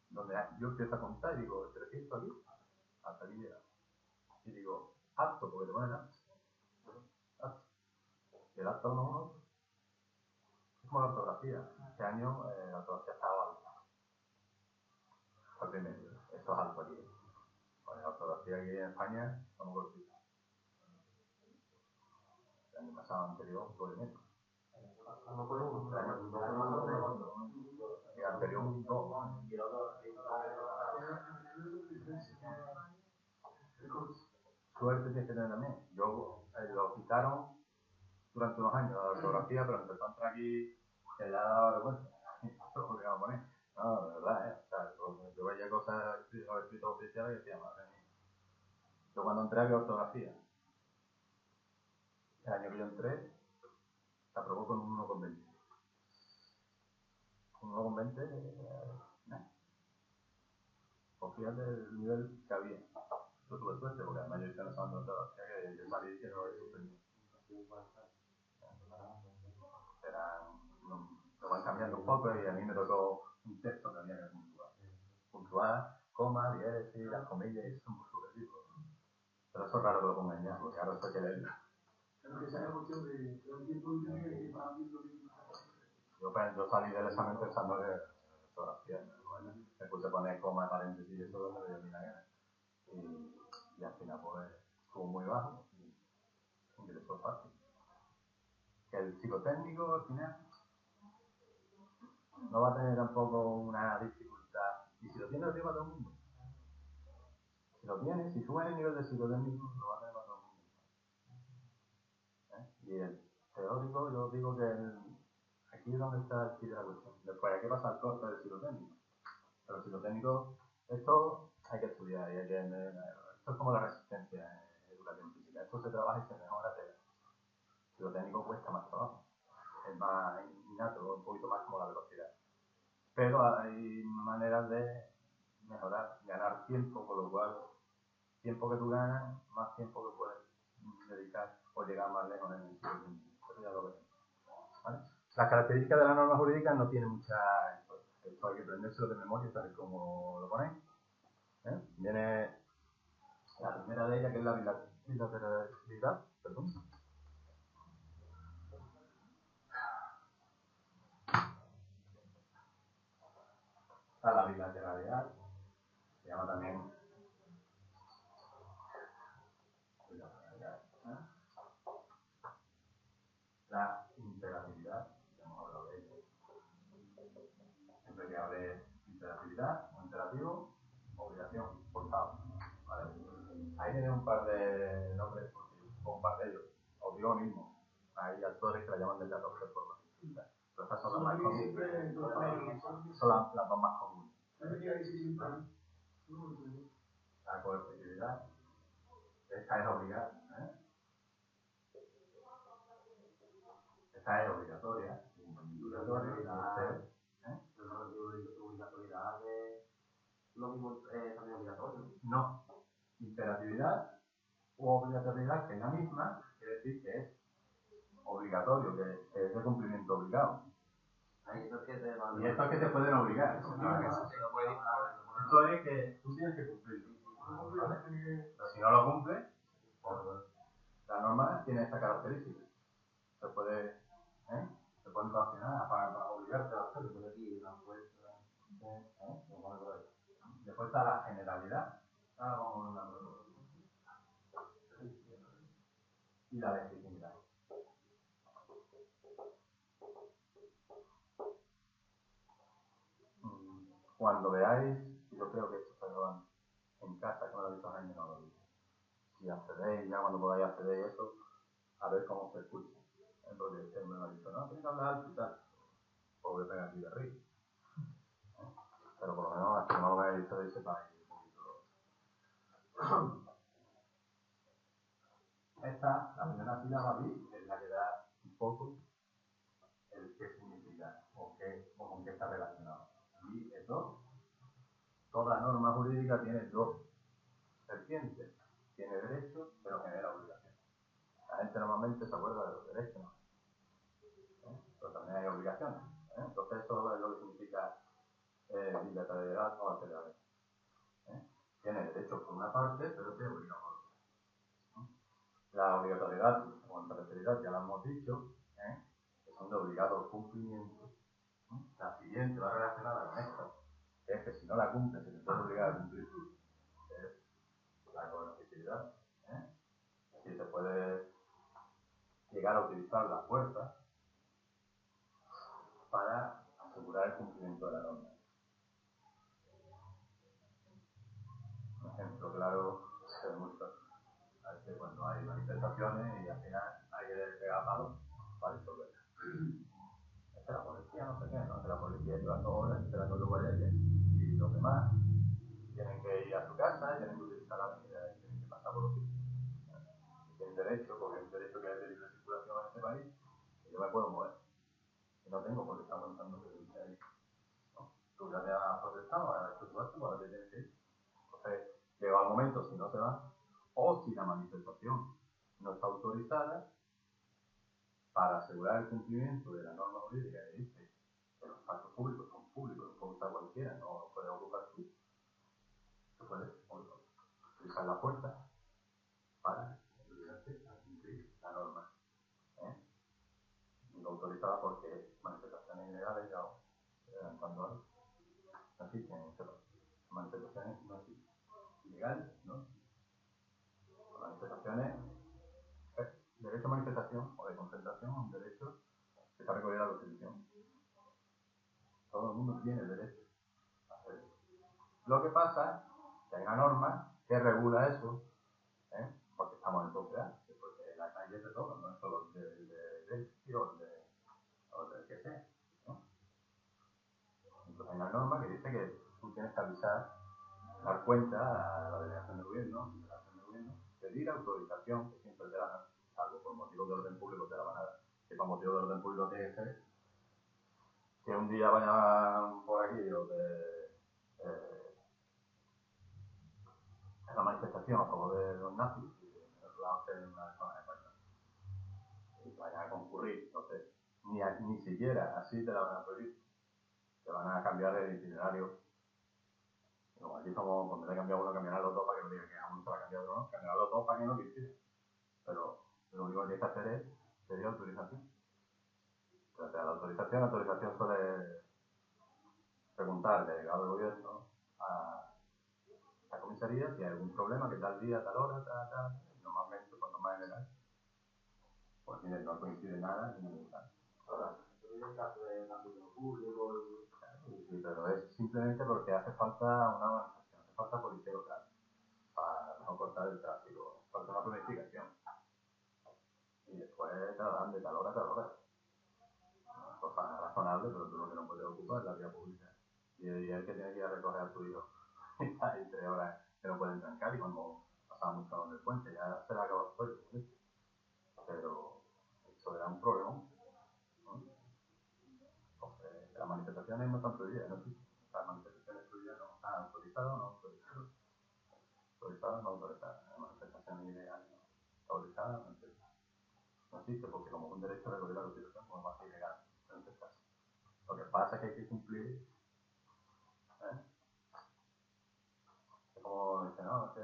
donde yo empiezo a contar y digo 300 aquí, hasta aquí llega. Y digo, apto, porque te ponen apto. Y el acto 1 es como la ortografía. Este año la ortografía estaba alta. 4,5. Esto es alto aquí. Con la ortografía aquí en España, somos cortitos. El año pasado anterior, 2,5. No por uno, El año y anterior, 2. y el otro, Suerte tienes que tener también. Yo lo quitaron durante unos años la ortografía, pero empezó a entrar aquí que ya daba vergüenza. Lo volvíamos a poner. No, de verdad, O sea, yo veía cosas escritos oficiales y decía, madre mía. Yo cuando entré había ortografía. El año que yo entré, se aprobó con un 1,20. Un 1,20, pues fíjate el nivel que había. Yo tuve suerte, porque además yo hice un examen de ortografía que yo salí que no lo he suspendido. Lo van cambiando un poco y a mí me tocó un texto que había que puntuar. Puntuar, coma, diéresis, las comillas, y eso es muy subjetivo. Pero eso es raro que lo pongan ya, porque ahora esto hay que leerlo. Pero que esa es la cuestión de todo el tiempo que para viendo bien. Yo salí del examen pensando que ortografía, me puse a poner coma, paréntesis y eso donde me dio mi gana. Y al final pues estuvo muy bajo y ingresó fácil. Que el psicotécnico al final no va a tener tampoco una dificultad. Y si lo tiene, lo tiene para todo el mundo. Si lo tiene, si sube el nivel de psicotécnico, lo va a tener para todo el mundo. Y el teórico, yo digo que aquí es donde está el kit de la cuestión. Después hay que pasar al corte del psicotécnico. Pero el psicotécnico, esto hay que estudiar y hay que... Esto es como la resistencia en educación física. Esto se trabaja y se mejora. El psicotécnico cuesta más trabajo. Es más innato, un poquito más como la velocidad. Pero hay maneras de mejorar, ganar tiempo, con lo cual, tiempo que tú ganas, más tiempo que puedes dedicar o llegar más lejos en el psicotécnico. Eso ya lo veremos. ¿Vale? Las características de la norma jurídica no tienen mucha... Esto hay que aprendérselo de memoria, tal como lo ponéis. Viene la primera de ellas, que es la bilateralidad. Perdón. La bilateralidad se llama también bilateralidad. La imperatividad, ya hemos hablado de ello. Siempre que hable imperatividad o imperativo, obligación, forzado. ¿Vale? Ahí tiene un par de nombres, o un par de ellos. Os digo lo mismo. Hay actores que la llaman de 14 formas distintas. Pero estas son las más comunes. Son las dos más comunes. La coercitividad. Esta es obligada. Esta es obligatoria. Obligatoriedad es lo mismo, también obligatorio. No. Imperatividad u obligatoriedad, que es la misma, quiere decir que es obligatorio, que es de cumplimiento obligado. Y esto es que te pueden obligar. Esto es que tú tienes que cumplirlo. ¿Vale? Pero si no lo cumples, la norma tiene esta característica. Se pueden sancionar para obligarte a hacerlo. Después está la generalidad. Ahora vamos a una prueba. Y la legitimidad. Cuando veáis, yo creo que esto está grabando en casa, que me lo he visto años, no lo digo. Si accedéis, ya cuando podáis acceder y eso, a ver cómo se escucha. Porque usted me lo ha dicho, no, tienes que hablar alto y tal. Pues voy a pegar aquí de arriba. Pero por lo menos hasta que no lo veáis visto y sepáis un poquito. Esta, la primera sílaba bi, es la que da un poco el qué significa o con qué está relacionado. Bi es dos. Toda norma jurídica tiene dos vertientes. Tiene derechos, pero genera obligaciones. La gente normalmente se acuerda de los derechos, ¿no? Pero también hay obligaciones. Entonces eso es lo que significa bilateralidad o alteridad. Tiene derechos por una parte, pero tiene obligaciones por otra. La obligatoriedad o alteridad ya lo hemos dicho, que son de obligado cumplimiento. La siguiente va relacionada con esto, que es que si no la cumples, se te puede obligar a cumplir tú, es la coercitividad. Si se puede llegar a utilizar la fuerza para asegurar el cumplimiento de la norma. Un ejemplo claro se demuestra a veces cuando hay manifestaciones y al final hay que pegar palos para disolverlas. Es que la policía no sé qué, ¿no? Que la policía lleva 2 horas esperando los guardias y los demás tienen que ir a su casa y tienen que utilizar la avenida y tienen que pasar por los sitios. Tienen derecho, porque es un derecho que hay de libre circulación en este país, que yo me puedo mover. Y no tengo por qué estar aguantando que dice ahí. ¿No? Tú ya te has protestado, has hecho tu acto, ahora te tienes que ir. Entonces, llega el momento, si no se va, o si la manifestación no está autorizada, para asegurar el cumplimiento de la norma jurídica que dice que los espacios públicos son públicos, los puede usar cualquiera, no los puedes ocupar tú. Tú puedes utilizar la fuerza para ayudarte a cumplir la norma. No autorizada porque manifestaciones ilegales ya cuando no existen en este país. Manifestaciones no existen. Ilegales, ¿no? Manifestaciones, derecho a manifestación o de concentración es un derecho que está recogido en la Constitución. Todo el mundo tiene derecho a hacerlo. Lo que pasa es que hay una norma que regula eso, porque estamos en sociedad, porque la calle es de todo, no es solo del o del que sea, ¿no? Entonces hay una norma que dice que tú tienes que avisar, dar cuenta a la delegación de gobierno, pedir autorización, que siempre te la dan, salvo por motivos de orden público te la van a dar, que por motivos de orden público tiene que ser que un día vayan por aquí o de en la manifestación a favor de los nazis y en otro lado en una zona de España y vayan a concurrir, entonces ni siquiera así te la van a prohibir, te van a cambiar el itinerario. Como aquí somos, cuando le cambiamos uno, cambiarán los dos para que no digan que a uno se va a cambiar otro, no, cambiarán los dos para que no quisiera. Pero lo único que tienes que hacer es pedir autorización. Pero te da la autorización suele preguntar al delegado de gobierno a la comisaría si hay algún problema, que tal día, tal hora, tal, y normalmente, por norma general, pues mire, no coincide nada ni ningún caso. Ahora, en el caso de ámbito público sí, pero es simplemente porque hace falta una organización, hace falta policía local para no cortar el tráfico, falta una planificación. Y después te la dan de tal hora a tal hora. Una cosa razonable, pero tú lo que no puedes ocupar es la vía pública. Y el que tiene que ir a recoger a su hijo. Hay 3 horas que no pueden trancar y cuando pasamos mucho del puente ya se le acaba el sueldo. Pero eso era un problema, ¿no? Entonces, las manifestaciones no están prohibidas, ¿no? Las manifestaciones prohibidas no están autorizadas o no autorizadas. Autorizadas o no autorizadas. Las manifestaciones ilegales no. Autorizadas no existe. No existe porque como es un derecho recogido en la Constitución, como más ilegal. En este caso. Lo que pasa es que hay que cumplir. Es como dice, no, es que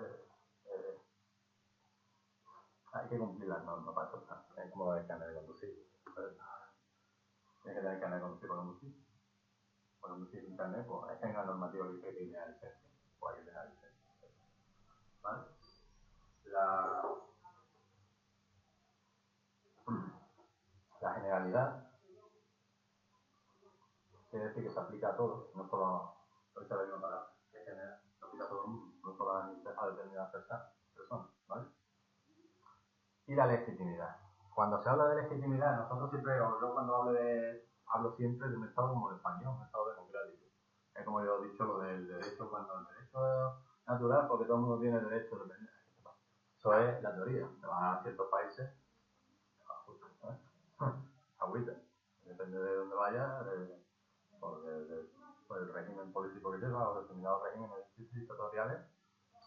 hay que cumplir las normas para eso. Es como el carnet de conducir. Tienes que tener carnet de conducir para conducir. Para conducir sin carnet, pues es que hay una normativa que dice que tiene licencia. Pues hay que tener licencia. ¿Vale? La generalidad quiere decir que se aplica a todos, no solo ahorita la misma palabra, que general, se aplica a todo el mundo, no solo a determinadas personas, ¿vale? Y la legitimidad. Cuando se habla de legitimidad, nosotros siempre, o yo cuando hablo siempre de un Estado como el español, un Estado democrático. Es como yo he dicho lo del derecho, cuando el derecho es natural, porque todo el mundo tiene derecho de defender. Eso es la teoría. Te vas a ciertos países, agüita. Depende de dónde vayas, por el régimen político que lleva, o determinados regímenes dictatoriales,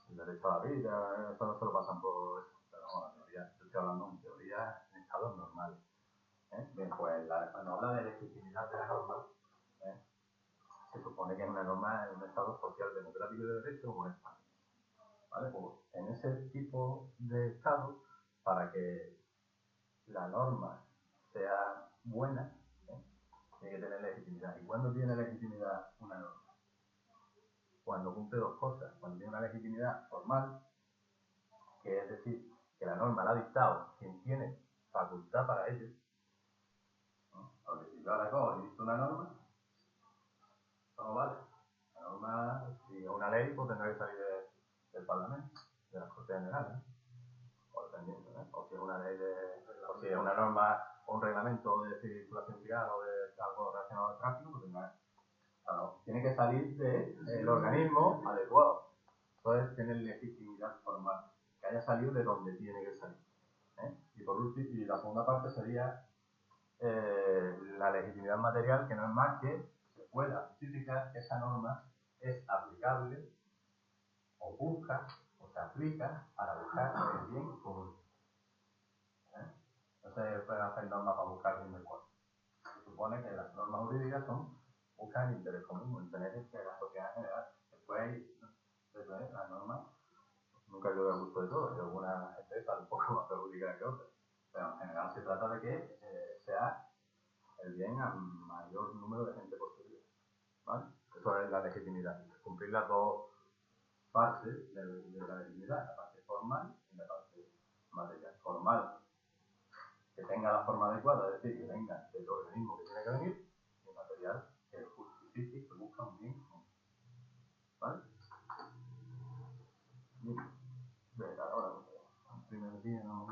el derecho a la vida, eso no se lo pasan por eso. Pero no, la teoría, yo estoy hablando en teoría en estados normales. Bien, pues cuando habla de legitimidad de la norma, se supone que es una norma en un estado social, democrático y de derecho como España. ¿Vale? Pues en ese tipo de estado, para que la norma sea buena, tiene que tener legitimidad. ¿Y cuándo tiene legitimidad una norma? cuando cumple dos cosas. Cuando tiene una legitimidad formal, que es decir, que la norma la ha dictado quien tiene facultad para ello, ¿no? Porque si yo ahora cojo y dicto una norma, eso no vale. La norma, si es una ley, pues tendrá que salir del Parlamento, de las Cortes Generales, ¿no? O dependiendo, ¿no? O si es una ley o si es una norma o un reglamento de circulación vial o de algo relacionado al tráfico, pues tiene que salir del organismo adecuado. Entonces tiene legitimidad formal, que haya salido de donde tiene que salir. Y por último, y la segunda parte sería la legitimidad material, que no es más que se pueda justificar que esa norma es aplicable o busca o se aplica para buscar el bien común. No se pueden hacer normas para buscar el bien del pueblo. Se supone que las normas jurídicas buscan el interés común, el interés de la sociedad en general. Después las normas, nunca yo he gusto de todo, y algunas empresas un poco más perjudiciadas que otras. Pero en general se trata de que sea el bien al mayor número de gente posible. ¿Vale? Eso es la legitimidad. Cumplir las dos partes de la legitimidad, la parte formal y la parte material. Formal, que tenga la forma adecuada, es decir, que venga del organismo que tiene que venir, y material, que justifique, que busca un bien común. ¿Vale? Bien, ahora, el primer día no.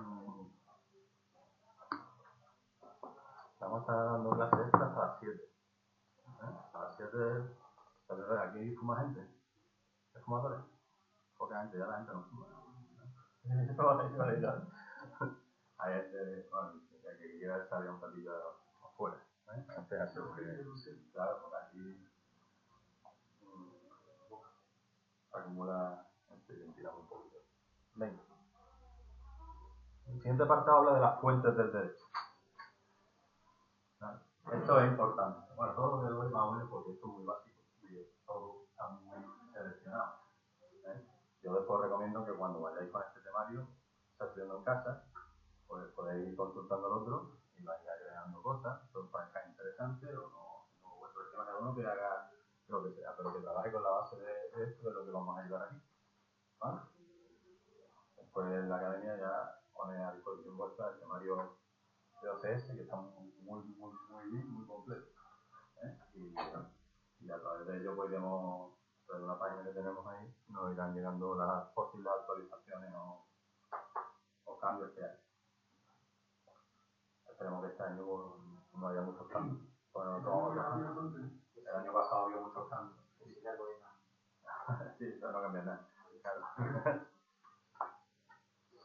Vamos a estar dando clases extras hasta las 7. A las 7, aquí fuma gente. ¿Es fumadores? Poca gente, ya la gente no fuma. Hay gente, bueno, que quiera salir un ratillo afuera. Antes así, claro, porque aquí acumula ventilado un poquito. Venga. El siguiente apartado habla de las fuentes del derecho. ¿Vale? Esto es importante. Bueno, todo lo que doy más o menos porque esto es muy básico y todo está muy seleccionado. Yo después recomiendo que cuando vayáis con este temario, estudiando en casa, pues podéis ir consultando al otro y vais agregando cosas que os parezcan interesantes o no vuestro esquema, cada uno que haga lo que sea, pero que trabaje con la base de esto, de lo que vamos a ayudar aquí. ¿Vale? Después la academia ya pone a disposición vuestra el temario de OCS, que está muy bien, muy completo. Y a través de ello, pues iremos, de una página que tenemos ahí, nos irán llegando las posibles actualizaciones o cambios que hay. Esperemos que este año no haya muchos cambios. Bueno, el año pasado había muchos cambios. Sí, no cambia nada. Claro.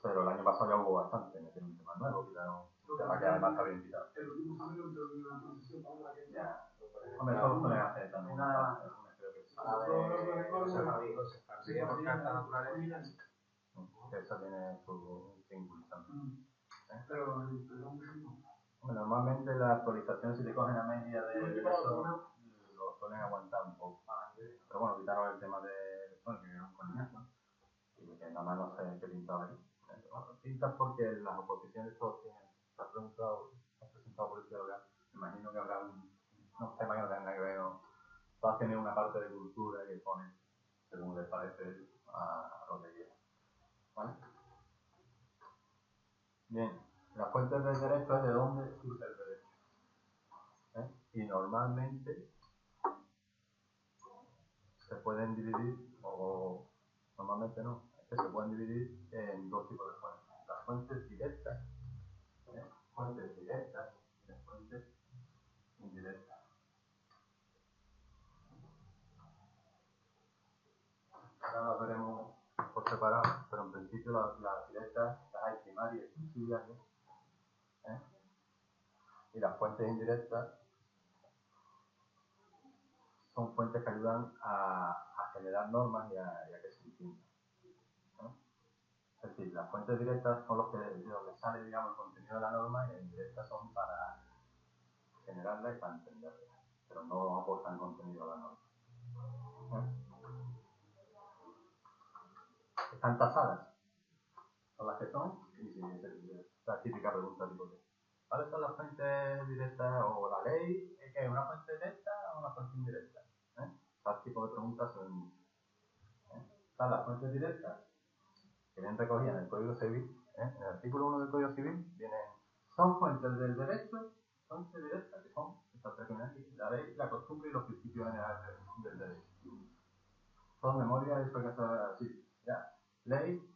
Pero el año pasado ya hubo bastante, metieron un tema nuevo, quitaron un tema que además está bien quitado. Ya. Hombre, eso lo pueden hacer también. Creo que sí. José García por carta naturaleza. Esa tiene su single también. Bueno, normalmente la actualización, si te cogen a media de eso, lo suelen aguantar un poco. Pero bueno, quitaron el tema de electrónica, que era un coñazo, y que nada más no sé qué pintaba ahí. Pintas porque las oposiciones todos se han presentado por izquierda. Me imagino que habrá unos temas que no tengan nada que ver, ¿no? Todas tienen una parte de cultura que ponen, según les parece, a lo que quieran. ¿Vale? Bien, las fuentes del derecho es de dónde surge el derecho. Y normalmente se pueden dividir, o normalmente no, es que se pueden dividir en dos tipos de fuentes. Las fuentes directas, y las fuentes indirectas. Ahora las veremos por separado, pero en principio las directas las hay primarias y subsidiarias. Y las fuentes indirectas son fuentes que ayudan a generar normas y a que se entiendan. Es decir, las fuentes directas son los que, de donde sale, digamos, el contenido de la norma, y las indirectas son para generarla y para entenderla, pero no aportan contenido a la norma. Están tasadas, son las que son, y si la típica pregunta tipo, ¿cuáles son las fuentes directas o la ley? ¿Es que una fuente directa o una fuente indirecta? Tal tipo de preguntas son muchas. están las fuentes directas, que vienen recogidas en el Código Civil. En el artículo 1 del Código Civil son fuentes del derecho, fuentes directas, que son estas tres que vienen aquí: la ley, la costumbre y los principios generales del derecho. Son memoria, eso hay que hacer así. Ya. Ley,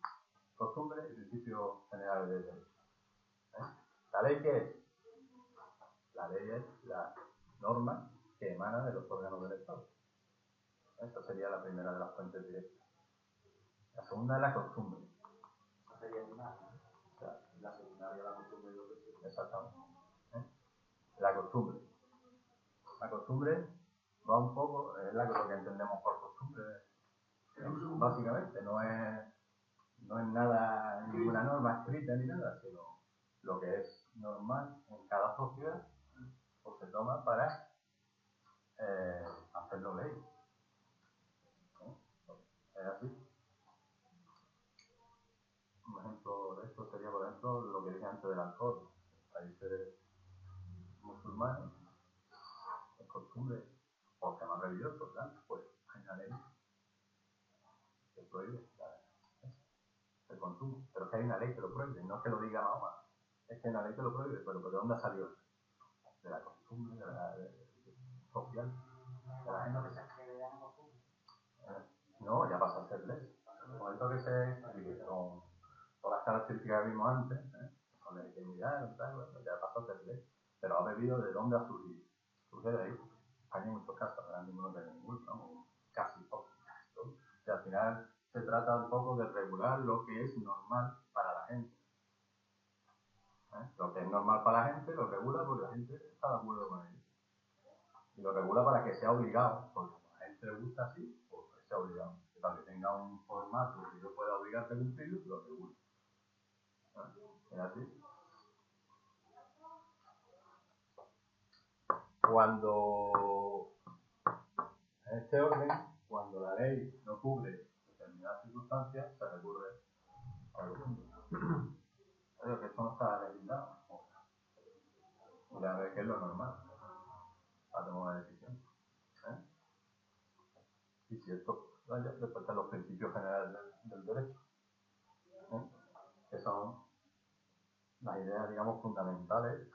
costumbre y principios generales del derecho. ¿La ley qué es? La ley es la norma que emana de los órganos del Estado. Esa sería la primera de las fuentes directas. La segunda es la costumbre. Esa sería una, o sea, la secundaria, la costumbre y lo que sea. Exactamente. La costumbre. La costumbre va un poco, es lo que entendemos por costumbre. Básicamente, no es nada, ninguna norma escrita ni nada, sino lo que es normal en cada sociedad, pues se toma para hacerlo ley. Es así. Un ejemplo de esto sería, por ejemplo, lo que dije antes del alcohol. Países musulmanes, es costumbre, o temas religiosos, ¿verdad? Pues hay una ley que prohíbe el consumo. Pero es que hay una ley que lo prohíbe, no es que lo diga Mahoma. Es que hay una ley que lo prohíbe, pero ¿de dónde salió? De la costumbre, social. De la gente que se escribe ya en costumbre. No, ya pasa a ser ley. Con esto que se escribe, con todas las características que vimos antes, con la legitimidad, ya pasa a ser ley. Pero ha bebido de dónde ha surgido. Surge de ahí. Hay muchos casos, no hay ninguno que ninguno, ¿no? Casi todos. Y al final se trata un poco de regular lo que es normal para la gente. Lo que es normal para la gente lo regula porque la gente está de acuerdo con ello. Y lo regula para que sea obligado, porque a la gente le gusta así, pues que sea obligado. Y para que tenga un formato que yo pueda obligarte a cumplirlo, lo regula. ¿Es así? Cuando, en este orden, cuando la ley no cubre determinadas circunstancias, se recurre a la costumbre. Pero que esto no está legislado. Ya ves que es lo normal para tomar una decisión. Y si esto después están los principios generales del derecho, que son las ideas, digamos, fundamentales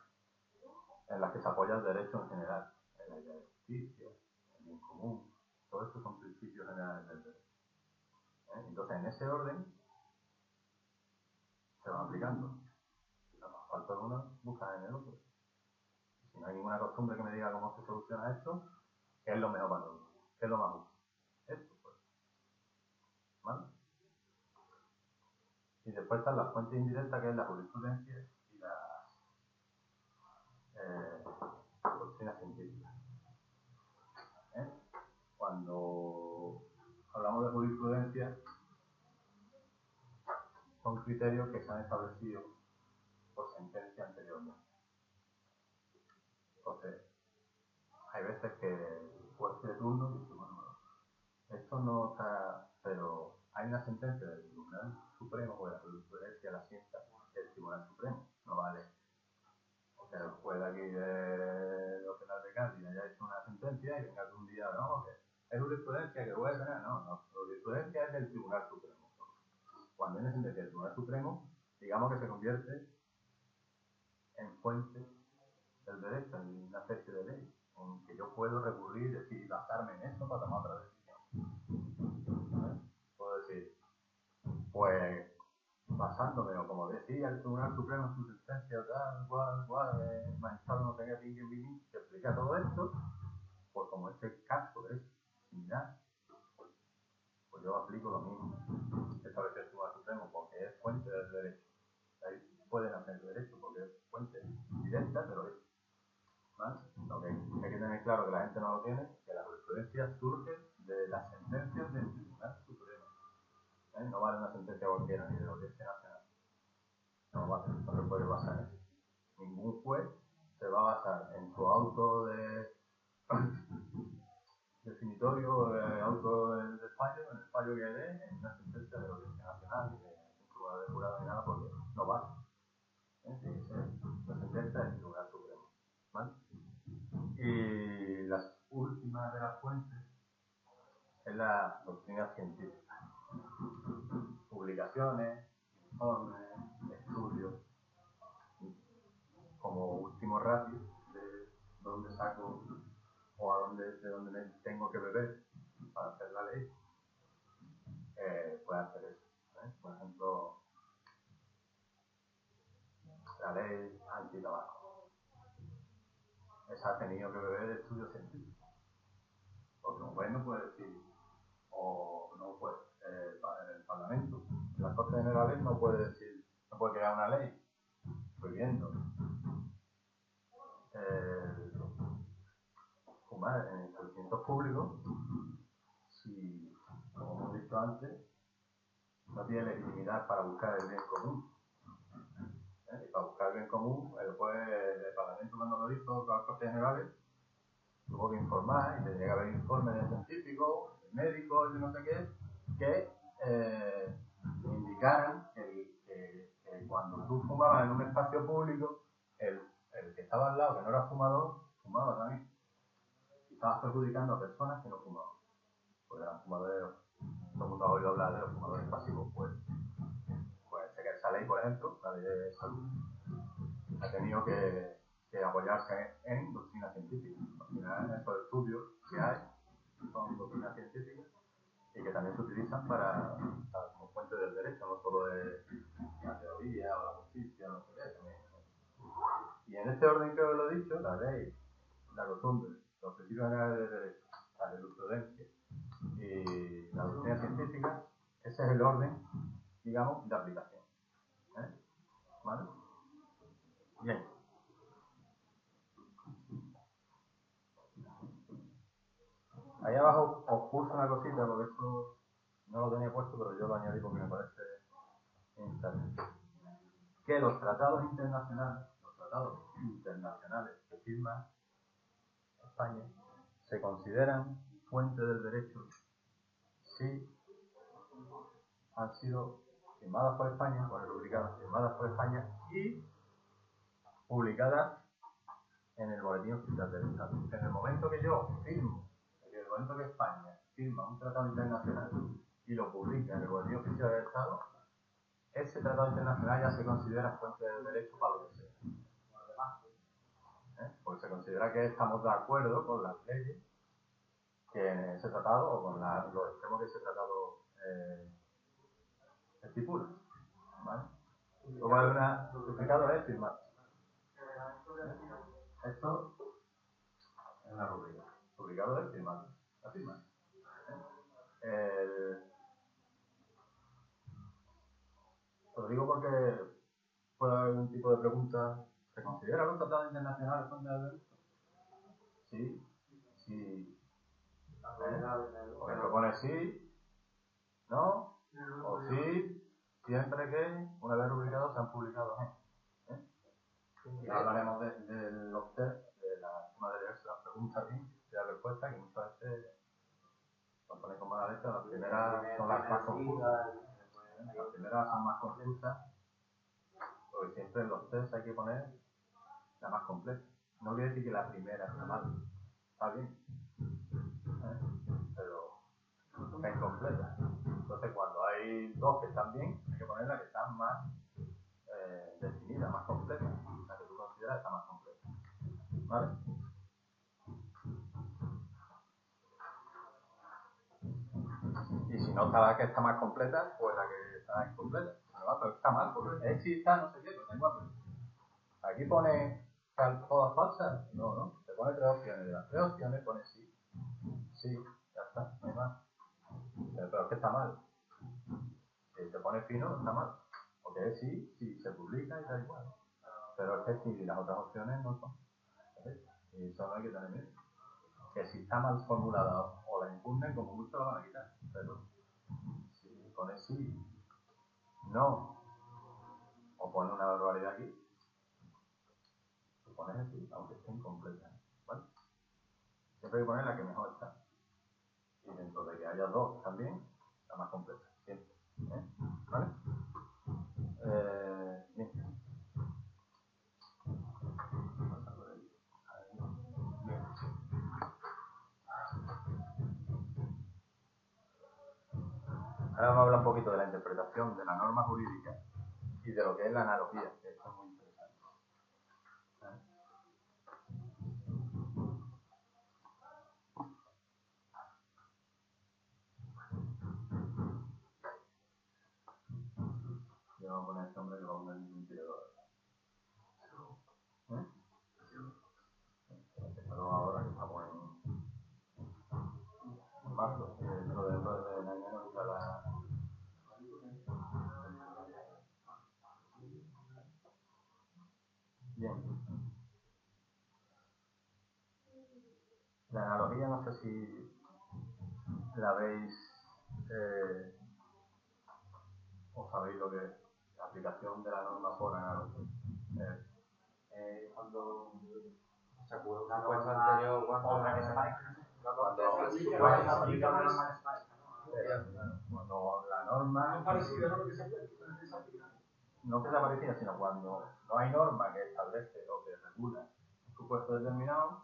en las que se apoya el derecho en general, en la idea de justicia, el bien común, todo esto son principios generales del derecho. Entonces, en ese orden se van aplicando. Si nos falta uno, buscan en el otro. Si no hay ninguna costumbre que me diga cómo se soluciona esto, ¿qué es lo mejor para todos? ¿Qué es lo más justo? Esto, pues. ¿Vale? Y después están las fuentes indirectas, que es la jurisprudencia y las doctrinas científicas. Cuando hablamos de jurisprudencia, son criterios que se han establecido por sentencia anteriormente. Entonces, hay veces que el juez de turno dice, bueno, esto no está, pero hay una sentencia del Tribunal Supremo, porque la jurisprudencia la sienta el Tribunal Supremo, no vale que el juez de aquí de los penales de Cádiz haya hecho una sentencia y venga un día, no, que es jurisprudencia que voy a tener, no, la jurisprudencia es del Tribunal Supremo. Cuando hay una sentencia del Tribunal Supremo, digamos que se convierte en fuente del derecho, en una especie de ley, en que yo puedo recurrir y decir, basarme en esto para tomar otra decisión. Puedo decir, pues, basándome, o como decía el Tribunal Supremo en su sentencia, tal, magistrado no sé qué, que explica todo esto, pues como este caso es similar, pues yo aplico lo mismo que establece el Tribunal Supremo, porque es fuente del derecho. Ahí pueden hacer derecho porque es fuente directa, pero es. ¿Vale? Lo que hay que tener claro, que la gente no lo tiene, que la jurisprudencia surge de las sentencias del Tribunal Supremo. No vale una sentencia cualquiera, ni de la Audiencia Nacional. No vale, no se puede basar en eso. Ningún juez se va a basar en su auto definitorio, auto de fallo, en el fallo que dé, en una sentencia de la Audiencia Nacional, ni de un tribunal de jurado ni nada, porque no vale. Tiene que ser una sentencia del Tribunal Supremo. ¿Vale? Y las últimas de las fuentes es la doctrina científica. último ratio de dónde saco o de dónde me tengo que beber para hacer la ley, puede hacer eso. Por ejemplo, la ley antitabaco. Esa ha tenido que beber de estudios científicos. Porque un juez no puede decir, o no puede, el Parlamento, en las Cortes Generales no puede decir, no puede crear una ley prohibiendo fumar en establecimientos públicos si, como hemos dicho antes, no tiene legitimidad para buscar el bien común. Y para buscar el bien común, el Parlamento cuando lo hizo con las Cortes Generales tuvo que informar y tendría que haber informes de científicos, de médicos y de no sé qué, que indicaran que cuando tú fumabas en un espacio público, el que estaba al lado, que no era fumador, fumaba también. Y estabas perjudicando a personas que no fumaban. Pues eran fumadores, todo el mundo ha oído hablar de los fumadores pasivos, pues esa ley, por ejemplo, la ley de salud, ha tenido que apoyarse en doctrina científica. Al final, estos estudios que hay son doctrinas científicas y que también se utilizan como fuente del derecho, no solo de la teoría o la justicia, no sé qué, también. Y en este orden que os lo he dicho, la ley, la costumbre, los principios generales de derecho, la jurisprudencia y la doctrina científica, ese es el orden, digamos, de aplicación. ¿Vale? Bien. Ahí abajo os puse una cosita, porque esto no lo tenía puesto, pero yo lo añadí porque me parece interesante. Que los tratados internacionales que firma España se consideran fuente del derecho si han sido firmadas por España, rubricadas, firmadas por España y publicadas en el Boletín Oficial del Estado. En el momento que yo firmo, en el momento que España firma un tratado internacional y lo publica en el Boletín Oficial del Estado, ese tratado internacional ya se considera fuente del derecho para lo que sea. Porque se considera que estamos de acuerdo con las leyes que en ese tratado o con los extremos que ese tratado estipula. ¿Vale? Luego hay una duplicado es firmar. Esto es una rubrica. Duplicado es firmar. La firma. Lo digo porque puede haber algún tipo de pregunta. ¿Se considera los tratados internacionales fuente del derecho? Sí. Sí. Porque propone sí, no, o sí, siempre que, una vez rubricados, se han publicado. Y hablaremos de los test, de la forma de leerse las preguntas bien, de la respuesta, que muchas veces nos ponen como la letra. Las primeras son las más confusas. Las primeras son más confusas, porque siempre en los test hay que poner la más completa. No quiere decir que la primera está mal, está bien, pero está incompleta. Entonces, cuando hay dos que están bien, hay que poner la que está más definida, más completa, la que tú consideras está más completa. ¿Vale? Y si no está la que está más completa, pues la que está incompleta. Pero está mal, porque es si está, no sé qué, pero da igual. Aquí pone todas falsas. No. Te pone tres opciones. De las tres opciones pone sí. Sí, ya está, no hay más. Pero es que está mal. Si te pone fino, está mal. Porque es sí, si se publica y da igual. Pero es que si las otras opciones no son. Y eso no hay que tener miedo. Que si está mal formulada o la impugnen, como mucho la van a quitar. Pero si pone sí, no, o pone una barbaridad aquí, tú pones sí, aunque esté incompleta. ¿Vale? Siempre hay que poner la que mejor está. Y dentro de que haya dos también, la más completa. Siempre. ¿Vale? Bien. Bien. Ahora vamos a hablar un poquito de la interpretación de la norma jurídica y de lo que es la analogía, que esto es muy interesante. vamos a poner a este hombre que va a poner $1.000. ¿Eh? Pero ahora que estamos en marzo, dentro de un año nos gusta la... Bien. La analogía no sé si la veis o sabéis lo que es la aplicación de la norma por analogía. Cuando Se acuerda un la supuesto norma anterior cuando otra que se parezca. Cuando la norma No parecida, no lo que se aplica. no que sea parecida, sino cuando no hay norma que establece o que regula un supuesto determinado,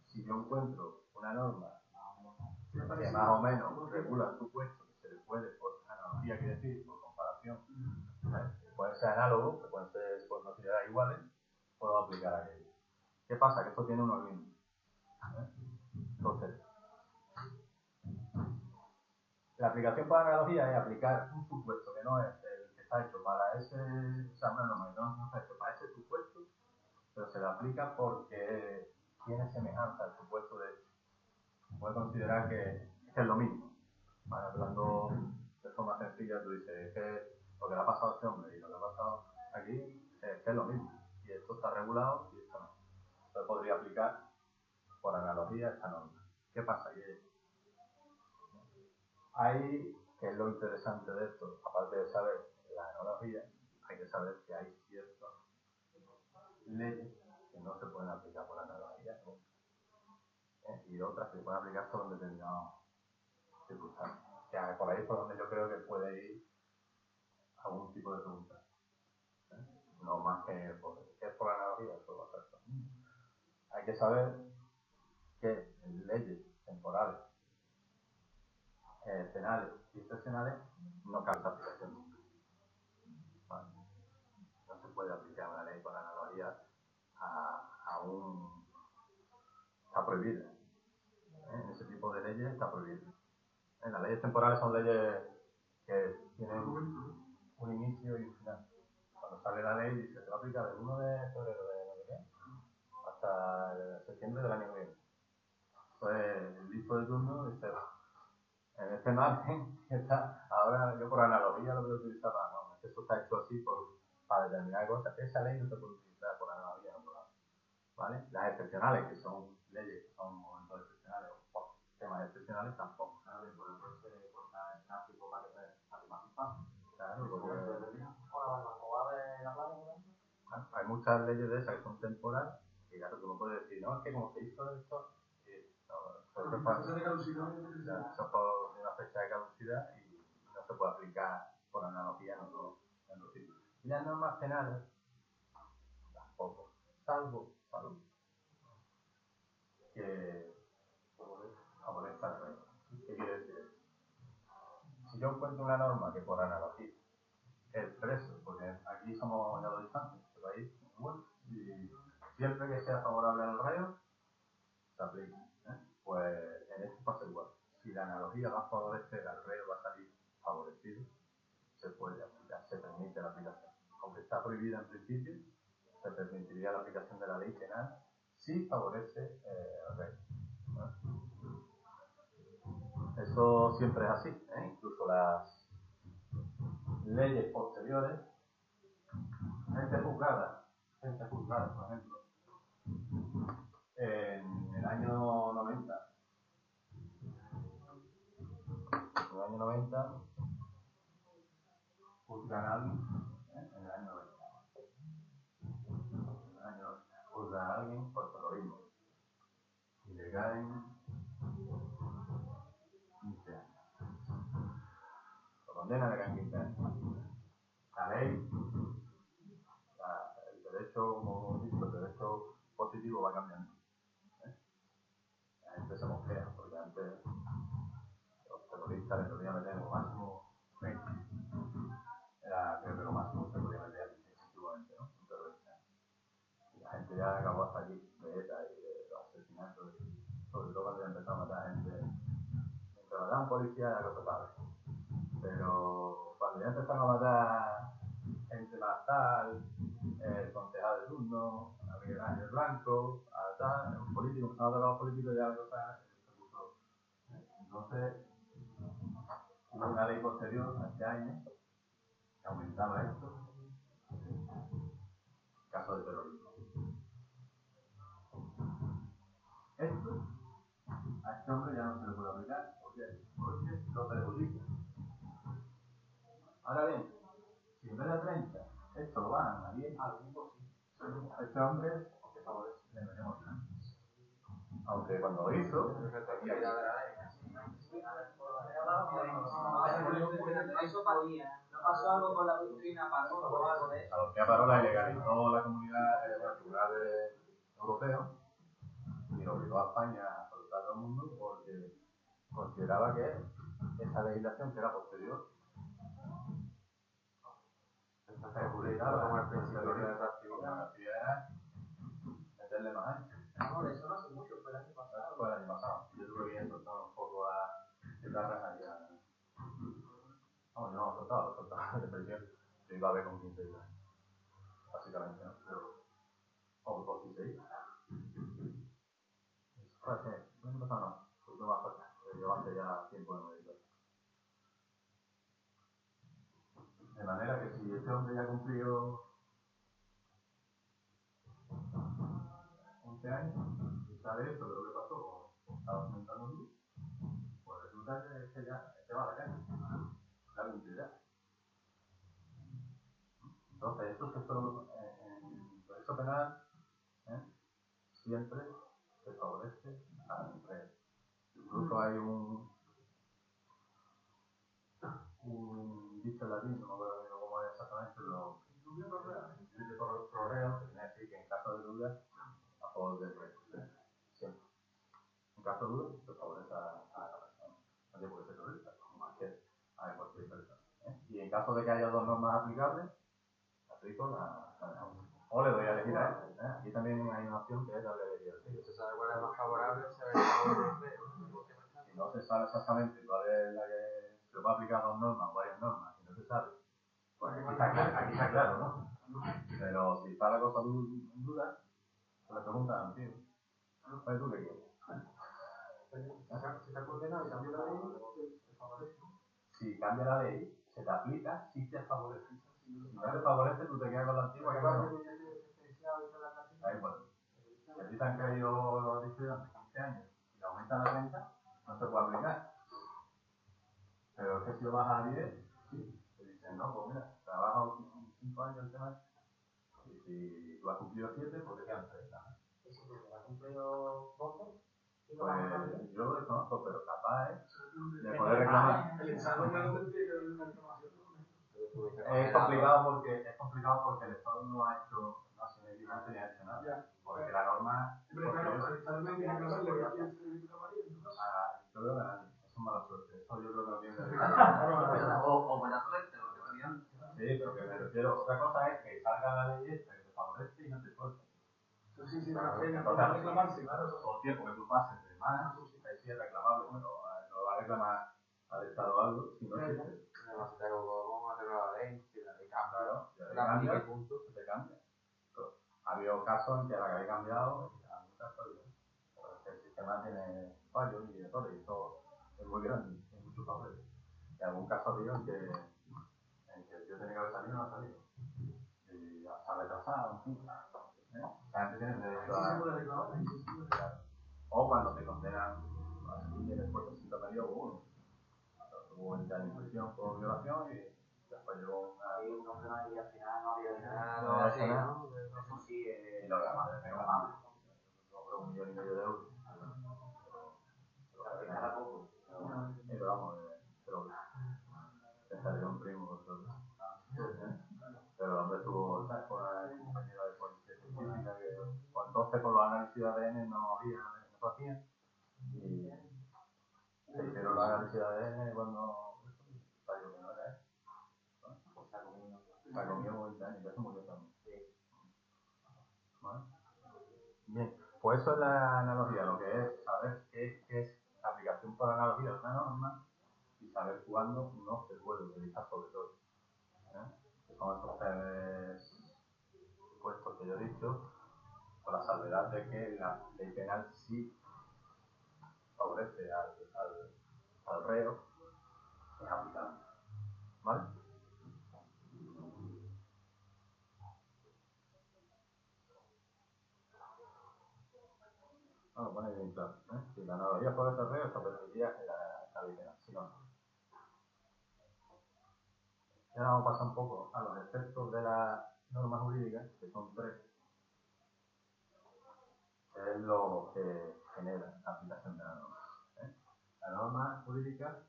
si yo encuentro una norma que más o menos regula el supuesto que se le puede, por analogía, quiere decir, por comparación, pueden ser análogos, que pueden considerar iguales, puedo aplicar aquello. ¿Qué pasa? Que esto tiene unos límites. Entonces, la aplicación por analogía es aplicar un supuesto que no es el que está hecho para ese, o sea, no está hecho para ese supuesto, pero se le aplica porque tiene semejanza al supuesto de hecho. Puede considerar que es lo mismo. Vale, hablando de forma sencilla, tú dices, es que lo que le ha pasado a este hombre y lo que le ha pasado aquí es que es lo mismo. Y esto está regulado y esto no. Entonces podría aplicar por analogía esta norma. ¿Qué pasa? Que hay, que es lo interesante de esto, aparte de saber la analogía, hay que saber que hay ciertas leyes que no se pueden aplicar por analogía, ¿no? Y otras que se pueden aplicar solo en determinadas circunstancias. Ya por ahí es por donde yo creo que puede ir algún tipo de pregunta. No más que por analogía, eso va a ser. Hay que saber que leyes temporales, penales y excepcionales no causan aplicación. ¿Vale? No se puede aplicar una ley por analogía a un... Está prohibida. En ese tipo de leyes está prohibido. Las leyes temporales son leyes que tienen un inicio y un final. Cuando sale la ley dice, se va a aplicar del 1 de febrero de no sé qué hasta el septiembre del año que viene. Pues el disco de turno dice, en este margen está, ahora yo por analogía lo voy a utilizar para no, es que eso está hecho así para determinar cosas. Esa ley no se puede utilizar por analogía, no por nada. ¿Vale? Las excepcionales, que son leyes que son momentos excepcionales o temas excepcionales, tampoco. Claro, y por ejemplo se corta el tráfico para que sea más fácil. Claro, porque O la barbacoa de la playa, por ejemplo. Hay muchas leyes de esas que son temporales y claro, tú no puedes decir, no, es que como se hizo esto, eso es por una fecha de caducidad y no se puede aplicar por analogía en otros sitios. Y las normas penales tampoco, salvo que favorezca al rey. ¿Qué quiere decir eso? Si yo encuentro una norma que por analogía el preso, porque aquí somos ya lo distantes, este país, bueno, y siempre que sea favorable al reo, se aplica. Pues en esto pasa igual. Si la analogía va a favorecer al reo, va a salir favorecido, se puede aplicar, se permite la aplicación. Aunque está prohibida en principio, se permitiría la aplicación de la ley penal si favorece al reo. Eso siempre es así, incluso las leyes posteriores, gente juzgada, por ejemplo, en el año 90, juzgan a alguien, en el año 90, juzgan a alguien por terrorismo y le caen 15 años. Lo condenan, le caen 15 años. La ley, el derecho, como hemos dicho, el derecho positivo va cambiando. La gente se mosquea, porque antes los terroristas les podían meter como máximo 20. Era, creo que lo máximo se podía meter efectivamente, ¿no? Un terrorista. Y la gente ya acabó hasta aquí, de ETA y de los asesinatos, sobre todo cuando ya empezó a matar gente. Mientras mataban policía era lo tocable. Pero cuando ya empezaron a matar tal, el concejal de turno, a Miguel Ángel Blanco, a tal, un político, empezamos a tocar los políticos y ya la cosa se puso. Entonces, hubo una ley posterior, hace años, que aumentaba esto, caso de terrorismo. Esto a este hombre ya no se le puede aplicar. ¿Por qué? Porque lo perjudica. Ahora bien, si en vez de 30, esto lo van a 10, a este hombre le metemos nada. Aunque cuando lo hizo, Eso pasó algo con la doctrina Paró o algo de eso. la doctrina Parola ilegalizó la comunidad, el tribunal europeo y lo obligó a España a soltar a todo el mundo porque consideraba que esa legislación que era posterior perjudicaba como el principio de retroactividad era meterle más años. No, eso no hace mucho, fue el año pasado. Fue el año pasado. Yo tuve que soltar un poco a guitarras allá. No, yo no lo soltaba de prisión. Yo iba a ver con 15 días. Básicamente, ¿no? Pero, o por 16. Puede ser, no me pasa nada. Porque más fácil. Yo hace ya tiempo de meditar. De manera que si este hombre ya cumplió 11 años y sabe esto de lo que pasó, o estaba comentando tú, pues resulta que ya se va a la calle. La identidad. Entonces, esto se solo en el derecho penal siempre se favorece al rey. Incluso hay un dicho en latín, no me acuerdo cómo es exactamente, pero de correo, que viene a decir que en caso de duda, a favor del rey. Siempre. En caso de duda, se favorece a la persona. No tiene por qué ser terrorista, como a cualquier persona. Y en caso de que haya dos normas aplicables, aplico la mejor. O le doy a elegir a él. Aquí también hay una opción que es darle a elegir a él. Si se sabe cuál es más favorable, se ve que Si no se sabe exactamente cuál es la que se va a aplicar dos normas o varias normas, si no se sabe, pues aquí está claro, ¿no? Pero si está la cosa en duda, se le pregunta al tío, ¿sabes tú qué quieres? Si está condenado y cambia la ley, te favorece. Si cambia la ley, se te aplica si te favorece. Si no te favorece, tú te quedas con la antigua que no. Da igual. Si a ti te han caído los disidentes 15 años y le aumentan la renta, no se puede aplicar. Pero es que si lo bajas a 10, sí. Te dicen, no, pues mira, te ha bajado 5 años el tema. Y si tú has cumplido 7, pues te quedan 3. ¿Y si tú has cumplido 12? Pues yo lo desconozco, pero capaz de poder reclamar. El examen no te tiene una información. Es complicado porque el Estado no ha hecho, no ha sido negligente ni ha hecho nada. Porque la norma. Pero claro, el examen tiene que hablarle que aquí el servicio amarillo en tu casa. Yo creo que nadie. Eso es mala suerte. Eso yo creo que no tiene. o buena suerte, porque serían. Sí, pero que me refiero. Otra cosa es que salga la ley esta que te favorece y no te suelta. Sí, sí, la pena, para reclamarse, claro. Todo el tiempo que tú pases de más, ahí sí es reclamable, pero no va a reclamar al Estado algo si no existe. Además, si te hago cómo arreglar la ley, si la ley cambia, Claro, si la cambia, aplica y punto. se te cambia. Pero ha habido casos en que la que había cambiado y a muchas cosas. Porque el sistema tiene fallos y errores y todo es muy grande, hay muchos papeles. Y algún caso ha habido en que el tío tiene que haber salido y no ha salido. Y hasta retrasado, en fin. La gente tiene derecho Sí se a. puede reclamar, sí se puede reclamar. O cuando te condenan, así después de cierto periodo, uno. Tuvo 20 años en prisión por violación y después llegó Hay un hombre y al final no había dinero. No, así, ¿no? Eso sí, y lo demás de reclamable. Logró 1,5 millones de euros. cada poco. Pero vamos, te salió un primo. Pero el hombre estuvo con la compañera de policía científica que pues, entonces con los análisis de ADN no hacían y se hicieron los análisis de ADN cuando salió que no era él. Se ha comido 20 años, ya se murió también. ¿Vale? Bien, pues eso es la analogía, lo que es saber qué es aplicación por analogía de una norma y saber cuándo no se puede utilizar sobre todo. con estos tres puestos que yo he dicho, con la salvedad de que la ley penal sí favorece al reo, es aplicable. ¿Vale? Bueno, pone bien claro. Si la analogía favorece al reo, esto permitiría la ley penal. Sí o no. Y ahora vamos a pasar un poco a los efectos de la norma jurídica, que son tres, que es lo que genera la aplicación de la norma. La norma jurídica,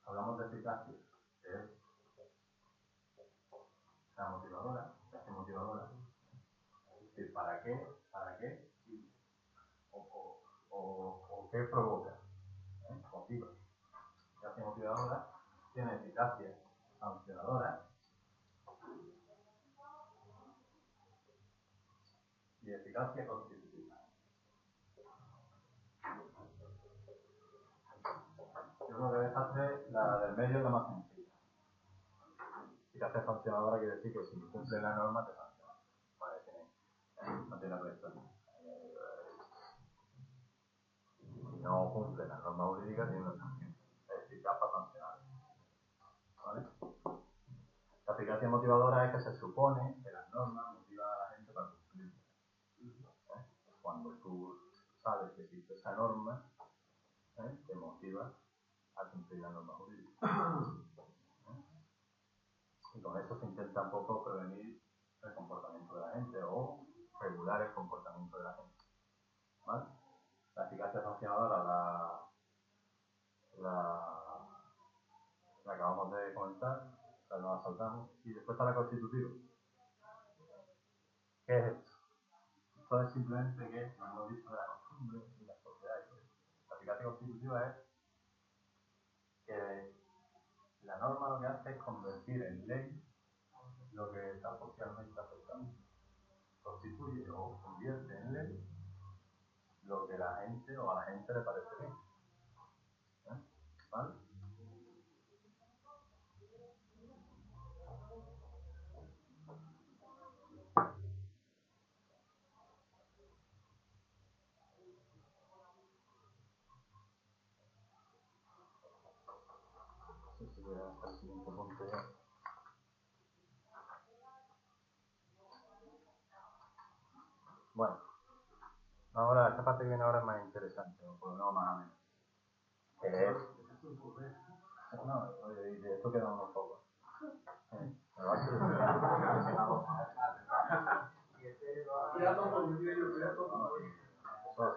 hablamos de eficacia, que es la motivadora, la motivadora. Es decir, ¿para qué? O qué provoca. Motiva. Eficacia motivadora tiene eficacia sancionadora y eficacia constitutiva. Yo creo que de estas tres, la del medio es la más sencilla. Eficacia sancionadora quiere decir que si cumple la norma te sanciona. Vale, no tiene resto. Si no cumple la norma jurídica, tiene una sanción. Es eficaz para sancionar. ¿Vale? La eficacia motivadora es que se supone que las normas motivan a la gente para cumplirlas. Cuando tú sabes que existe esa norma, te motiva a cumplir la norma jurídica. Y con eso se intenta un poco prevenir el comportamiento de la gente o regular el comportamiento de la gente. ¿Vale? La eficacia sancionadora la acabamos de comentar, la nos saltamos, y después está la constitutiva. ¿Qué es esto? Esto es simplemente que nos hemos visto de la costumbre y la sociedad. La eficacia constitutiva es que la norma lo que hace es convertir en ley lo que está socialmente aceptado. Constituye o convierte en ley lo que la gente o a la gente le parece bien. ¿Vale? Sí, sí, voy hasta el siguiente punto ya. Bueno, ahora esta parte que viene ahora es más interesante, o por lo menos más amena. Que es. No, oye, y de esto quedan unos pocos. Me va a ser eso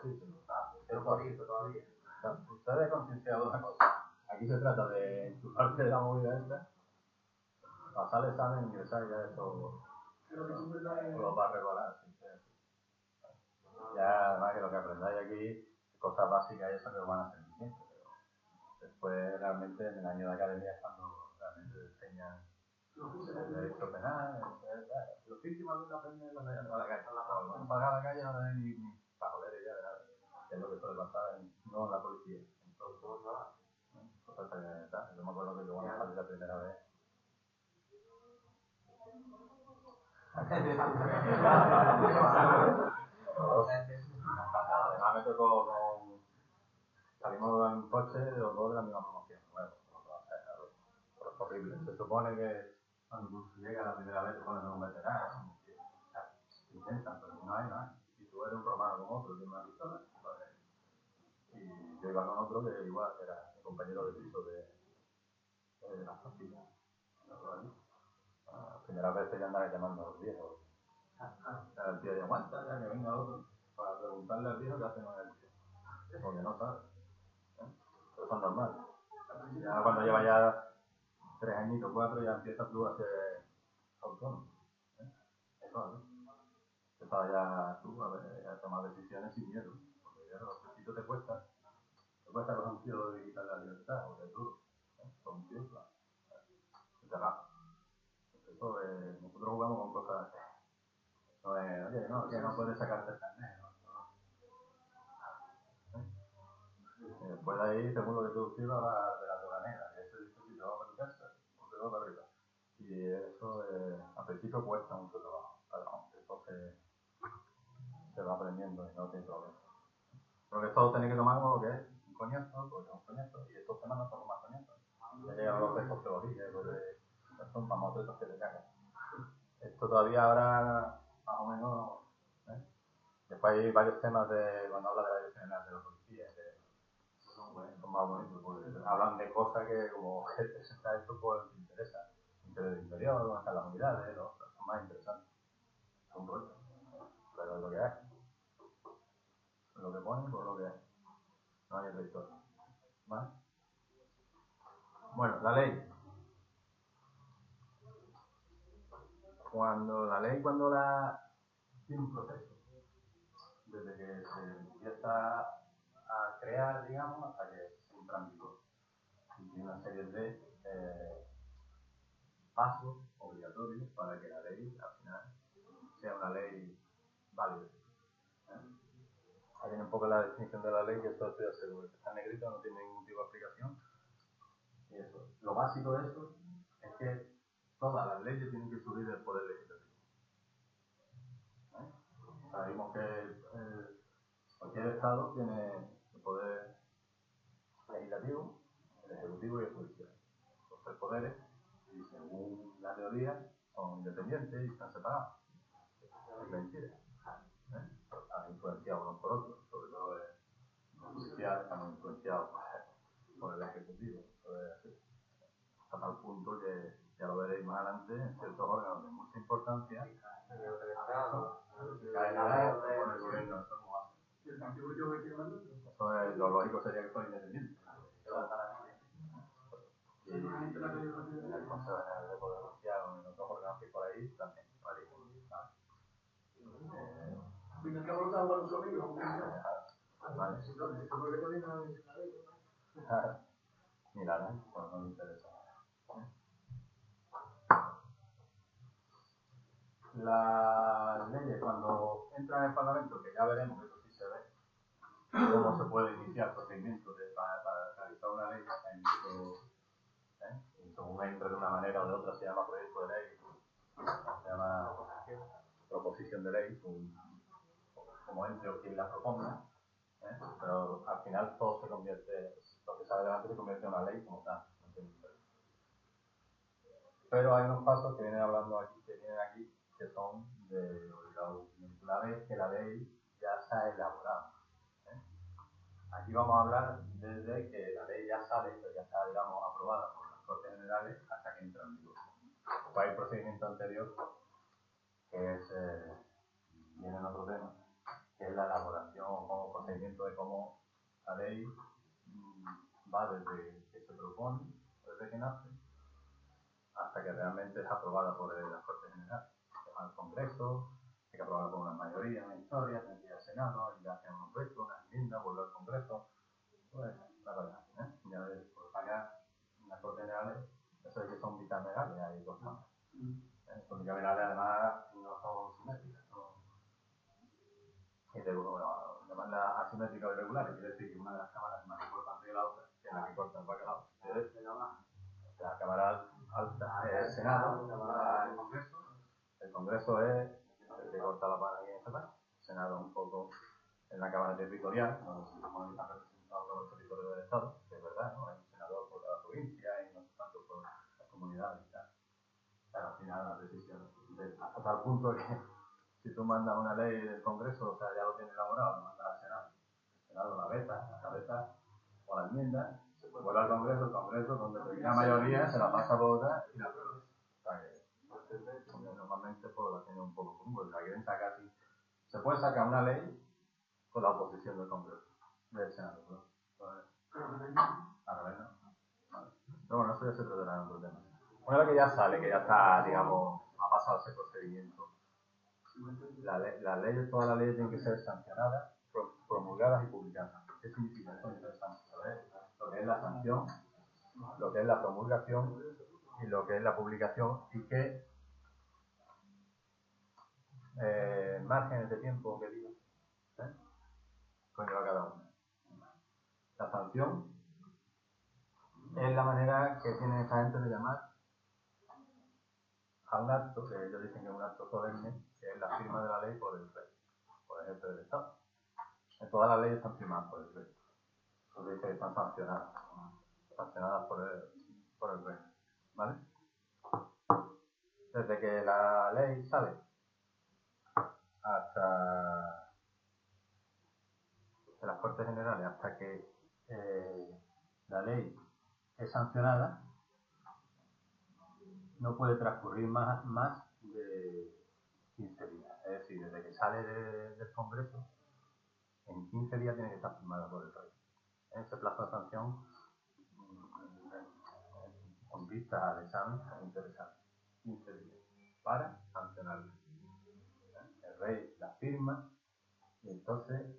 sí, es bonito todavía. Ustedes concienciados de una cosa. Aquí se trata de enchufarte de la movida esta, pasar el examen, ingresar y ya eso lo va a regular. Ya además que lo que aprendáis aquí, cosas básicas y eso que os van a servir siempre. Después realmente en el año de academia es cuando realmente te enseñan el derecho penal, los víctimas de una pena cuando ya no va a la calle. Cuando pagar a la calle no hay ni para joder ya de nada. Es lo que suele pasar no en la policía. Entonces, cosas que tal. Yo me acuerdo que yo cuando salí la primera vez. Además me tocó con. Salimos en coche los dos de la misma promoción. Bueno, pero es horrible. Se supone que cuando tú llegas la primera vez te ponen un veterano, intentan, pero no hay. Y tú eres un romano con otro, tiene una pistola. Y yo iba con otro que igual era mi compañero de piso de las prácticas. La primera vez que ya andaba llamando a los viejos. El tío de aguanta, ya que venga otro, para preguntarle al viejo qué hace con el tío. Porque no sabe. Pero eso es normal. Ya cuando lleva ya 3 añitos, 4, ya empiezas tú a ser autónomo. Eso, ¿no? Empiezas ya tú a tomar decisiones sin miedo. Porque ya los principios te cuesta coger un tío de quitarle la libertad, porque es duro. Con un tío, claro. Encerrado. Eso nosotros jugamos con cosas. No es, oye, no, que no puedes sacarte el carnet. Y después de ahí, según lo que tú escribas, va de la toga negra, que es el dispositivo va para tu casa, o te va para arriba. Y Y eso al principio cuesta mucho trabajo, pero eso se va aprendiendo y no tiene problema. Porque esto tenéis que tomar como lo que es un coñazo, porque es un coñazo, y estos semanas son más coñazos. Ya llegan los de sociología, los de son famosos estos que te cagan. Esto todavía habrá más o menos, ¿eh? Después hay varios temas de cuando habla de la dirección general de la policía, que son más bonitos, porque hablan de cosas que como gente se está esto pues te interesa. Interés del interior, dónde están las unidades, ¿no? Son más interesantes. Son rollos. Pero es lo que es. Lo que ponen, pues lo que es. No hay otra historia. ¿Vale? Bueno, la ley. Cuando la tiene un proceso, desde que se empieza a crear, digamos, hasta que se entra en vigor. Y tiene una serie de pasos obligatorios para que la ley, al final, sea una ley válida. Ahí viene un poco la definición de la ley, que esto estoy seguro que está en negrito, no tiene ningún tipo de explicación. Y eso. Lo básico de eso es que todas las leyes tienen que subir del poder legislativo. Sabemos que cualquier Estado tiene el poder legislativo, el ejecutivo y el judicial. Los tres poderes, y según la teoría, son independientes y están separados. Es mentira. Han influenciado unos por otros, sobre todo el judicial, están influenciados por el ejecutivo. Hasta tal punto que ya lo veréis más adelante en ciertos órganos de mucha importancia caen en por el gobierno. ¿Y el partido político que quiere mandar? Eso es, lo lógico sería que fuera independiente. Y en el Consejo General de Poder Judicial o en otros órganos que hay por ahí también. Vale. Al fin y al cabo lo están dando solo y lo Vale. Mira, pues no me interesa. Las leyes cuando entran en el Parlamento, que ya veremos, eso sí se ve, cómo se puede iniciar procedimientos para realizar una ley, y según entre de una manera o de otra se llama proyecto de ley, se llama proposición de ley, como entre o quien la proponga, pero al final todo se convierte, lo que sale adelante se convierte en una ley como tal. Pero hay unos pasos que vienen hablando aquí, que son de obligado cumplimiento. Una vez que la ley ya se ha elaborado. Aquí vamos a hablar desde que la ley ya sale, pero ya está, digamos, aprobada por las Cortes Generales hasta que entra en vigor. Después hay el procedimiento anterior, que es, viene en otro tema, que es la elaboración o procedimiento de cómo la ley va desde que se propone, desde que nace, hasta que realmente es aprobada por las Cortes Generales. Se va al Congreso, hay que aprobarla por una mayoría, una historia, tiene que ir al Senado, y le hacen unos vetos, una enmienda, vuelve al Congreso. Pues, la verdad, ya ves, por pagar las Cortes Generales, eso es que son bicamerales, hay dos cámaras. Son bicamerales, además, no son simétricas. Y además la asimétrica o irregular, quiere decir que una de las cámaras es más importante que la otra, que es la que corta el bacalao. La cámara alta es el Senado, el Congreso. El Congreso es el que corta la pana aquí en este país. El Senado un poco en la Cámara Territorial, donde se supone que están representados los territorios del Estado, que es verdad, ¿no? Hay un senador por cada provincia y no tanto por las comunidades y tal. Pero al final las decisiones, hasta tal punto que si tú mandas una ley del Congreso, o sea, ya lo tienes elaborado, lo mandas al Senado. El Senado la veta o la enmienda, se vuelve al Congreso, el Congreso, donde la mayoría se la pasa a votar y la aprueba. O sea que normalmente pues la tiene un poco común, porque la quieren sacar así. Se puede sacar una ley con la oposición del Congreso, del Senado, ¿no? A ver, ¿no? Vale. Pero bueno, eso ya se tratará en otro tema. Una vez que ya sale, que ya está, digamos, ha pasado ese procedimiento, todas las leyes tienen que ser sancionadas, promulgadas y publicadas. ¿Qué significa? Esto es interesante saber lo que es la sanción, lo que es la promulgación y lo que es la publicación y qué márgenes de tiempo que digo conlleva cada una. La sanción es la manera que tiene esta gente de llamar a un acto, que ellos dicen que es un acto solemne, que es la firma de la ley por el rey, por el jefe del Estado. Todas las leyes están firmadas por el rey. Entonces dice que están sancionadas por el rey. ¿Vale? Desde que la ley sale hasta de las Cortes Generales, hasta que la ley es sancionada, no puede transcurrir más de 15 días. Es decir, desde que sale del Congreso, en 15 días tiene que estar firmada por el rey. Ese plazo de sanción, con vistas al examen, es interesante. 15 días para sancionarla. El rey la firma y entonces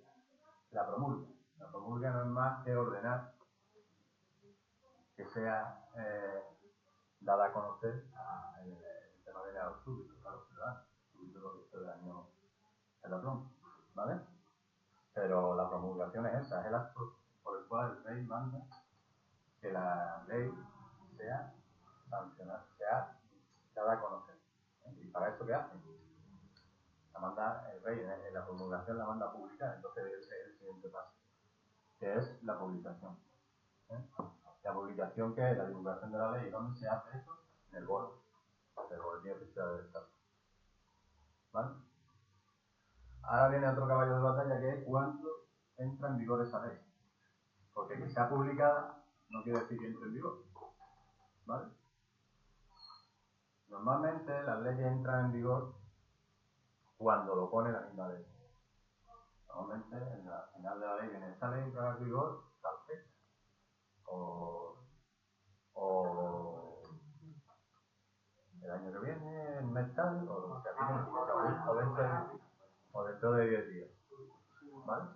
la promulga. La promulga no es más que ordenar que sea dada a conocer de manera a los súbditos, a los ciudadanos, súbditos los ciudadanos en la pluma, ¿vale? Pero la promulgación es esa, es el acto por el cual el rey manda que la ley sea sancionada, sea dada a conocer. ¿Y para eso qué hace? La manda el rey, en la promulgación la manda a publicar, entonces ese es el siguiente paso, que es la publicación. La publicación, que es la divulgación de la ley. ¿Dónde se hace eso? En el BOE, el Boletín Oficial del Estado. ¿Vale? Ahora viene otro caballo de batalla, que es cuándo entra en vigor esa ley. Porque que sea publicada no quiere decir que entre en vigor. ¿Vale? Normalmente las leyes entran en vigor cuando lo pone la misma ley. Normalmente en la final de la ley viene esta ley entra en vigor tal fecha. O el año que viene, el mes tal, o lo que viene, o dentro de 10 días. ¿Vale?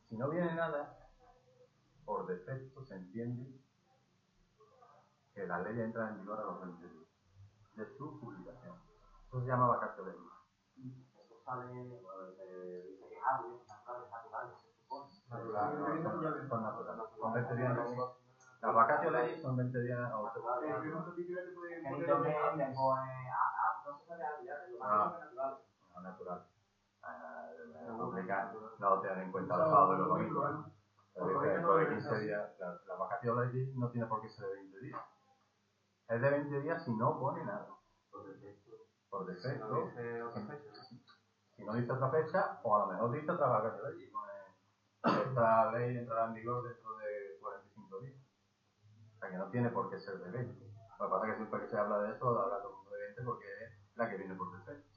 Si no viene nada, por defecto se entiende que la ley entra en vigor a los 20 días de su publicación. Eso se llama vacatio legis. Eso sale, se dice que es algo, natural, se supone. Son naturales. Son 20 días. Las vacatio legis son 20 días o En internet me pone, no se sabe algo, no, natural. No tener en cuenta los sábados y los domingos. Dentro de 15 días, la vacatio legis no tiene por qué ser de 20 días. Es de 20 días si no pone nada. Por defecto. Si no dice otra fecha, o a lo mejor dice otra vacatio legis. Esta ley entrará en vigor dentro de 45 días. O sea que no tiene por qué ser de 20. Lo que pasa es que siempre que se habla de eso, habla todo el mundo de 20 porque es la que viene por defecto.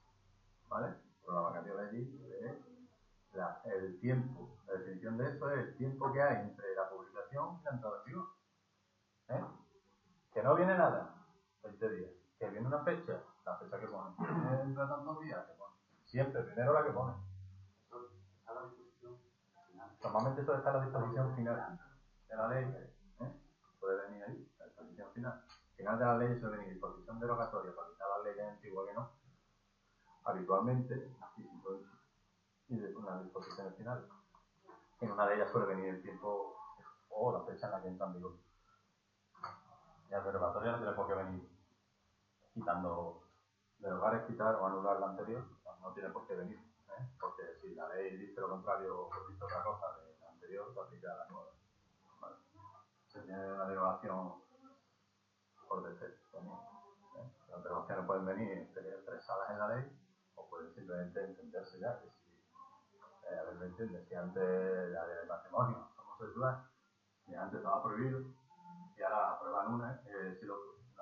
¿Vale? Pero la vacatio legis es el tiempo. La definición de eso es el tiempo que hay entre la publicación y la entrada en vigor. Que no viene nada, 20 días. Que viene una fecha, la fecha que pone. Entra tantos días, que pone. Siempre, primero la que pone. Normalmente eso está en la disposición final de la ley. Puede venir ahí, la disposición final. Final de la ley suele venir disposición derogatoria para quitar la ley antigua que no. Habitualmente, y de una disposición final. En una de ellas suele venir el tiempo o la fecha en la que entra en vigor. Y el derogatoria no tiene por qué venir quitando. Derogar es quitar o anular la anterior, no tiene por qué venir. Porque si la ley dice lo contrario o dice otra cosa de la anterior, se aplica a la nueva. ¿Vale? Se tiene una derogación por defecto también. Las derogaciones pueden venir expresadas en la ley o pueden simplemente entenderse ya. Que si, a ver, ¿me entiendes? Si antes la del matrimonio homosexual, si antes estaba prohibido y ahora aprueban una, si no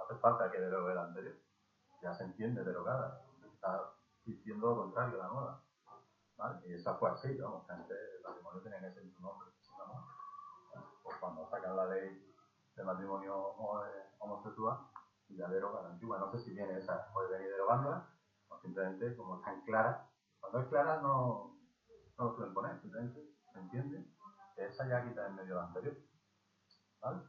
hace falta que derogue la anterior. Ya se entiende derogada, está diciendo lo contrario a la nueva. ¿Vale? Y esa fue así, vamos, antes el matrimonio tenía que ser su nombre, ¿no? Pues cuando sacan la ley de matrimonio homosexual, ya deroga la antigua. No sé si viene esa, puede venir derogándola, o simplemente como están claras. Cuando es clara no lo suelen poner, simplemente se entiende que esa ya quita en medio de la anterior. ¿Vale?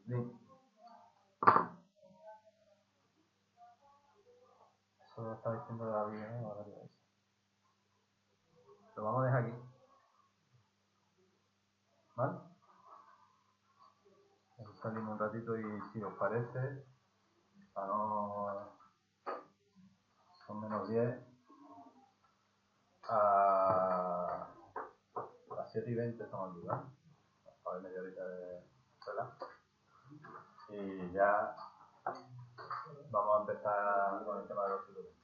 Bien. Eso lo está diciendo David, ahora lo dice. Lo vamos a dejar aquí. ¿Vale? salimos un ratito y si os parece, para no... son menos 10, a las 7:20 estamos aquí, ¿vale? A ver, media horita de relax. Y ya vamos a empezar con el tema de los seguidores.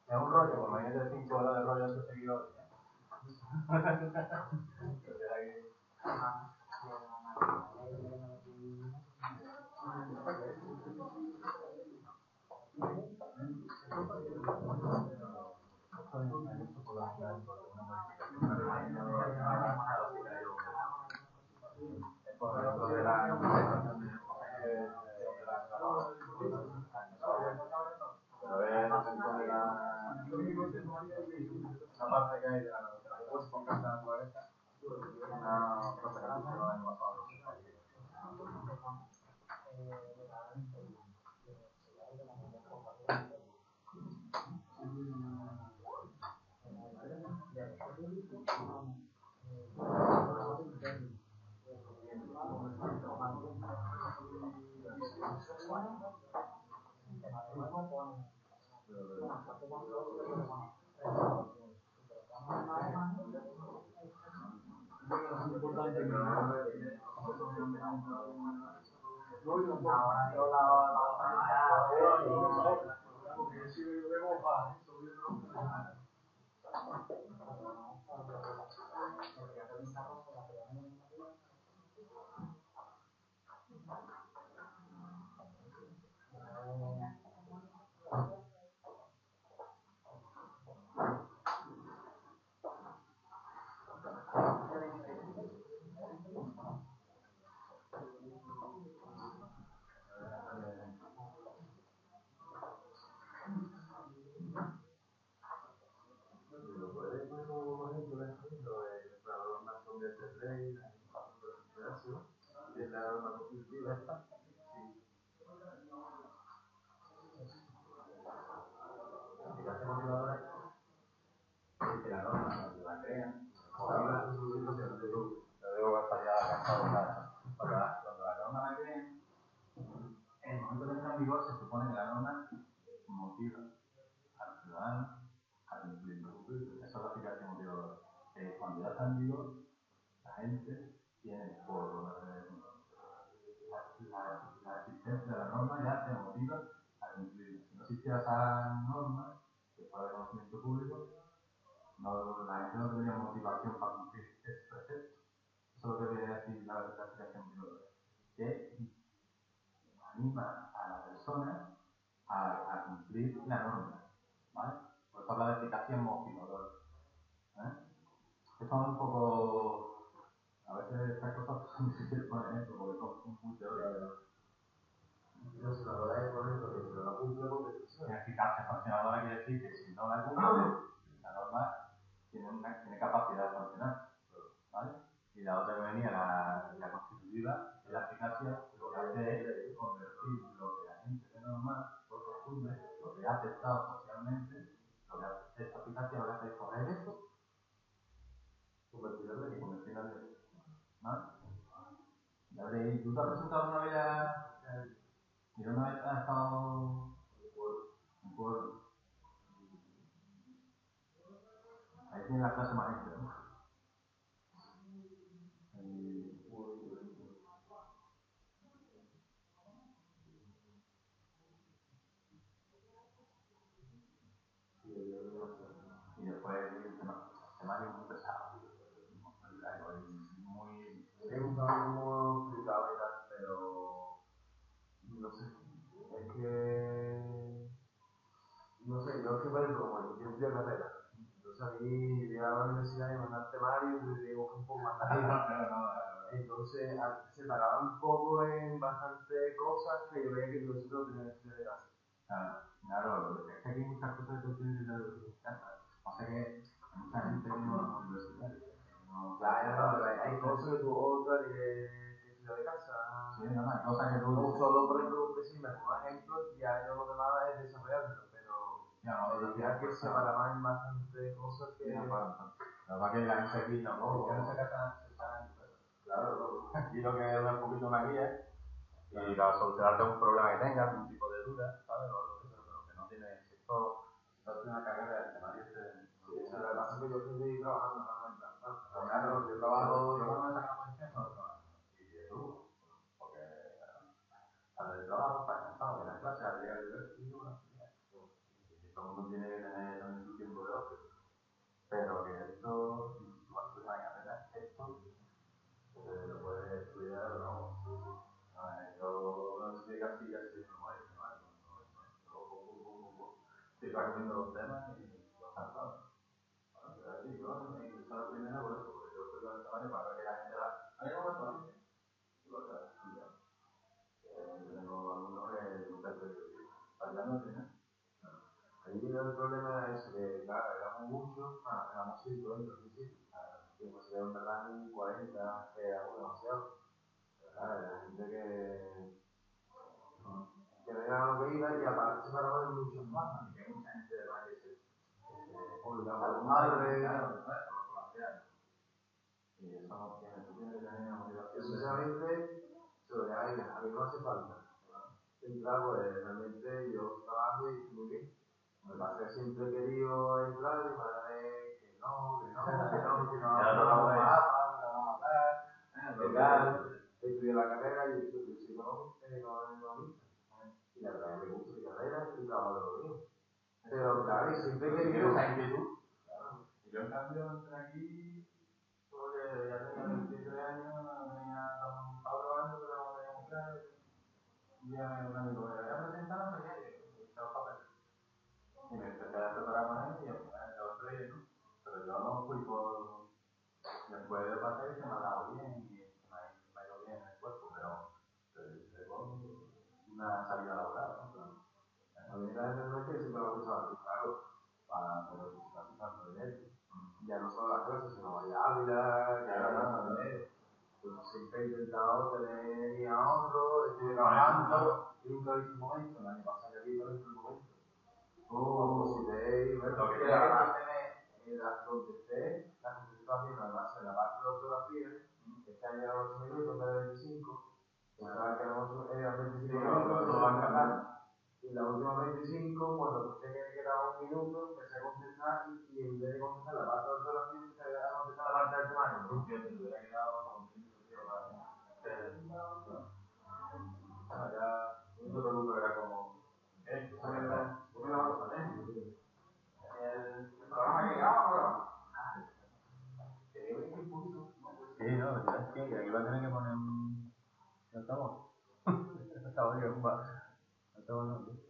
Es un rollo, como imagínate 5 horas de rollo de seguidores, ¿eh? Una parte que hay de la naturaleza, una cosa que se va a en el momento de entrar en vigor se supone que la norma motiva al ciudadano a cumplirlo. Esa es la aplicación motivadora. Cuando ya está en vigor, la gente tiene por la existencia de la norma ya se motiva a cumplirla. Si no existiera esa norma, que fuera de conocimiento público, la gente no tendría motivación para cumplir ese precepto. Eso es lo que viene a decir la aplicación motivadora. Que anima a la persona a cumplir la norma, ¿vale? Por eso habla de eficacia motivadora, ¿eh? Esto es un poco, a veces estas cosas son difíciles de poner ejemplo porque son muy teóricas. Pero si la verdad es por ejemplo que si no la cumple porque Eficacia sancionadora quiere decir que si no la cumple, la norma tiene capacidad de sancionar, ¿vale? Y la otra que venía, la constitutiva, es la eficacia, lo que hace es convertir lo que la gente ve normal por costumbre, lo que ha aceptado socialmente, lo que hace esta eficacia, lo que hace es correr eso, convertirlo en ley, ¿vale? Ya veréis, ¿tú te has presentado una vez y una vez has estado en pueblo? Ahí tiene la clase más gente, ¿no? Y después el tema es muy pesado. Muy... me gustaba cómo explicaba y tal, pero no sé, es que no sé, yo es que por ejemplo como yo estudio carrera, entonces a mí llegar a la universidad y mandar temario y digo que un poco más arriba. Entonces se tardaba un poco en bastante cosas que yo veía que yo no tenía necesidad de casa. Claro, es que aquí hay muchas cosas que tú tienes que hacer. O sea que hay mucha gente que no es universitaria. Claro, hay cosas que tú otras que estudiar de casa. Sí, no, hay cosas que tú... Como solo, por ejemplo, un decir, me pongo ejemplos, ya yo lo demás es desarrollarlo, pero ya que se paraban en bastante cosas que... La verdad que la gente aquí no, ya no se casa. Claro, Aquí lo que es un poquito una guía y para solucionarte un problema que tengas, un tipo de duda, ¿sabes? O lo que sea, pero que no tiene, si esto no tiene una carrera de tema sí, eso lo que pasa es que yo estoy trabajando realmente. Claro, yo trabajo, yo cuando me sacan la posición no trabajo. Y es duro, porque al trabajo está cansado, en la clase, al llegar al divertido, bueno, y todo el mundo tiene que tener también su tiempo de ocio. Pero que esto, si tú vas a estudiar una carrera, esto lo puedes estudiar, no. Yo no estoy casi no muero, estoy recogiendo los temas y los cansados. Sí, yo me he interesado primero por eso, porque yo estoy con el tamaño para que la gente la. Hay algunos tamaños. Y lo que estudian. Yo tengo algunos que nunca he podido fallando, ¿no? Ahí el problema es que, claro, éramos muchos, éramos 5 dentro del principio. Y pues era un verdad 40, que éramos demasiado. Claro, era gente que no era lo que iba y aparte se paraban en muchos más. Y hay mucha gente de la que se Obligado a los madres. Y eso no tiene, tú tienes que tener una motivación. Sinceramente, a mí no hace falta. Entrar, pues realmente yo trabajo y muy bien. Lo que pasa es que siempre he querido entrar y madre que no, no vamos a matar, que tal. Estudié la carrera y yo soy economista. Y la verdad es que me gusta mi carrera y trabajo de lo mío. Pero claro, y siempre he querido. Y yo en cambio entré aquí porque ya tenía 23 años, tenía tan Pablo años, pero no tenía muy claro. Y ya un amigo me había presentado, no sé qué, y echaba papeles. Y me empecé a preparar con él y al final yo entré, ¿no? Pero yo no fui por. Después de pasar se me ha dado bien y me ha ido bien en el cuerpo, pero tengo una salida laboral, ¿no? A mí realmente siempre me ha gustado, claro, para poder participar en él. Ya no solo las clases, sino vaya Ávila, que era dinero. Pues siempre he intentado tener mi ahorro, estoy trabajando, y nunca he visto un momento, el año pasado ya vi el momento. Posité y bueno, que la parte era donde esté, la concentración, además en la parte de ortografía, este año eran 8 minutos en vez de 25, pensaba que eran 25 minutos, y la última 25, cuando escuché que quedaba un minuto, empecé a contestar y en vez de contestar la parte de ortografía, empecé a contestar la parte del temario. ¿No? Que te hubiera quedado con un minuto, tío, bueno, ya, no te preocupes, era como. ¿Por qué no vas a poner? El programa que grabamos, sí, no, ¿verdad? Sí, que aquí va a tener que poner un altavoz. Altavoz, no,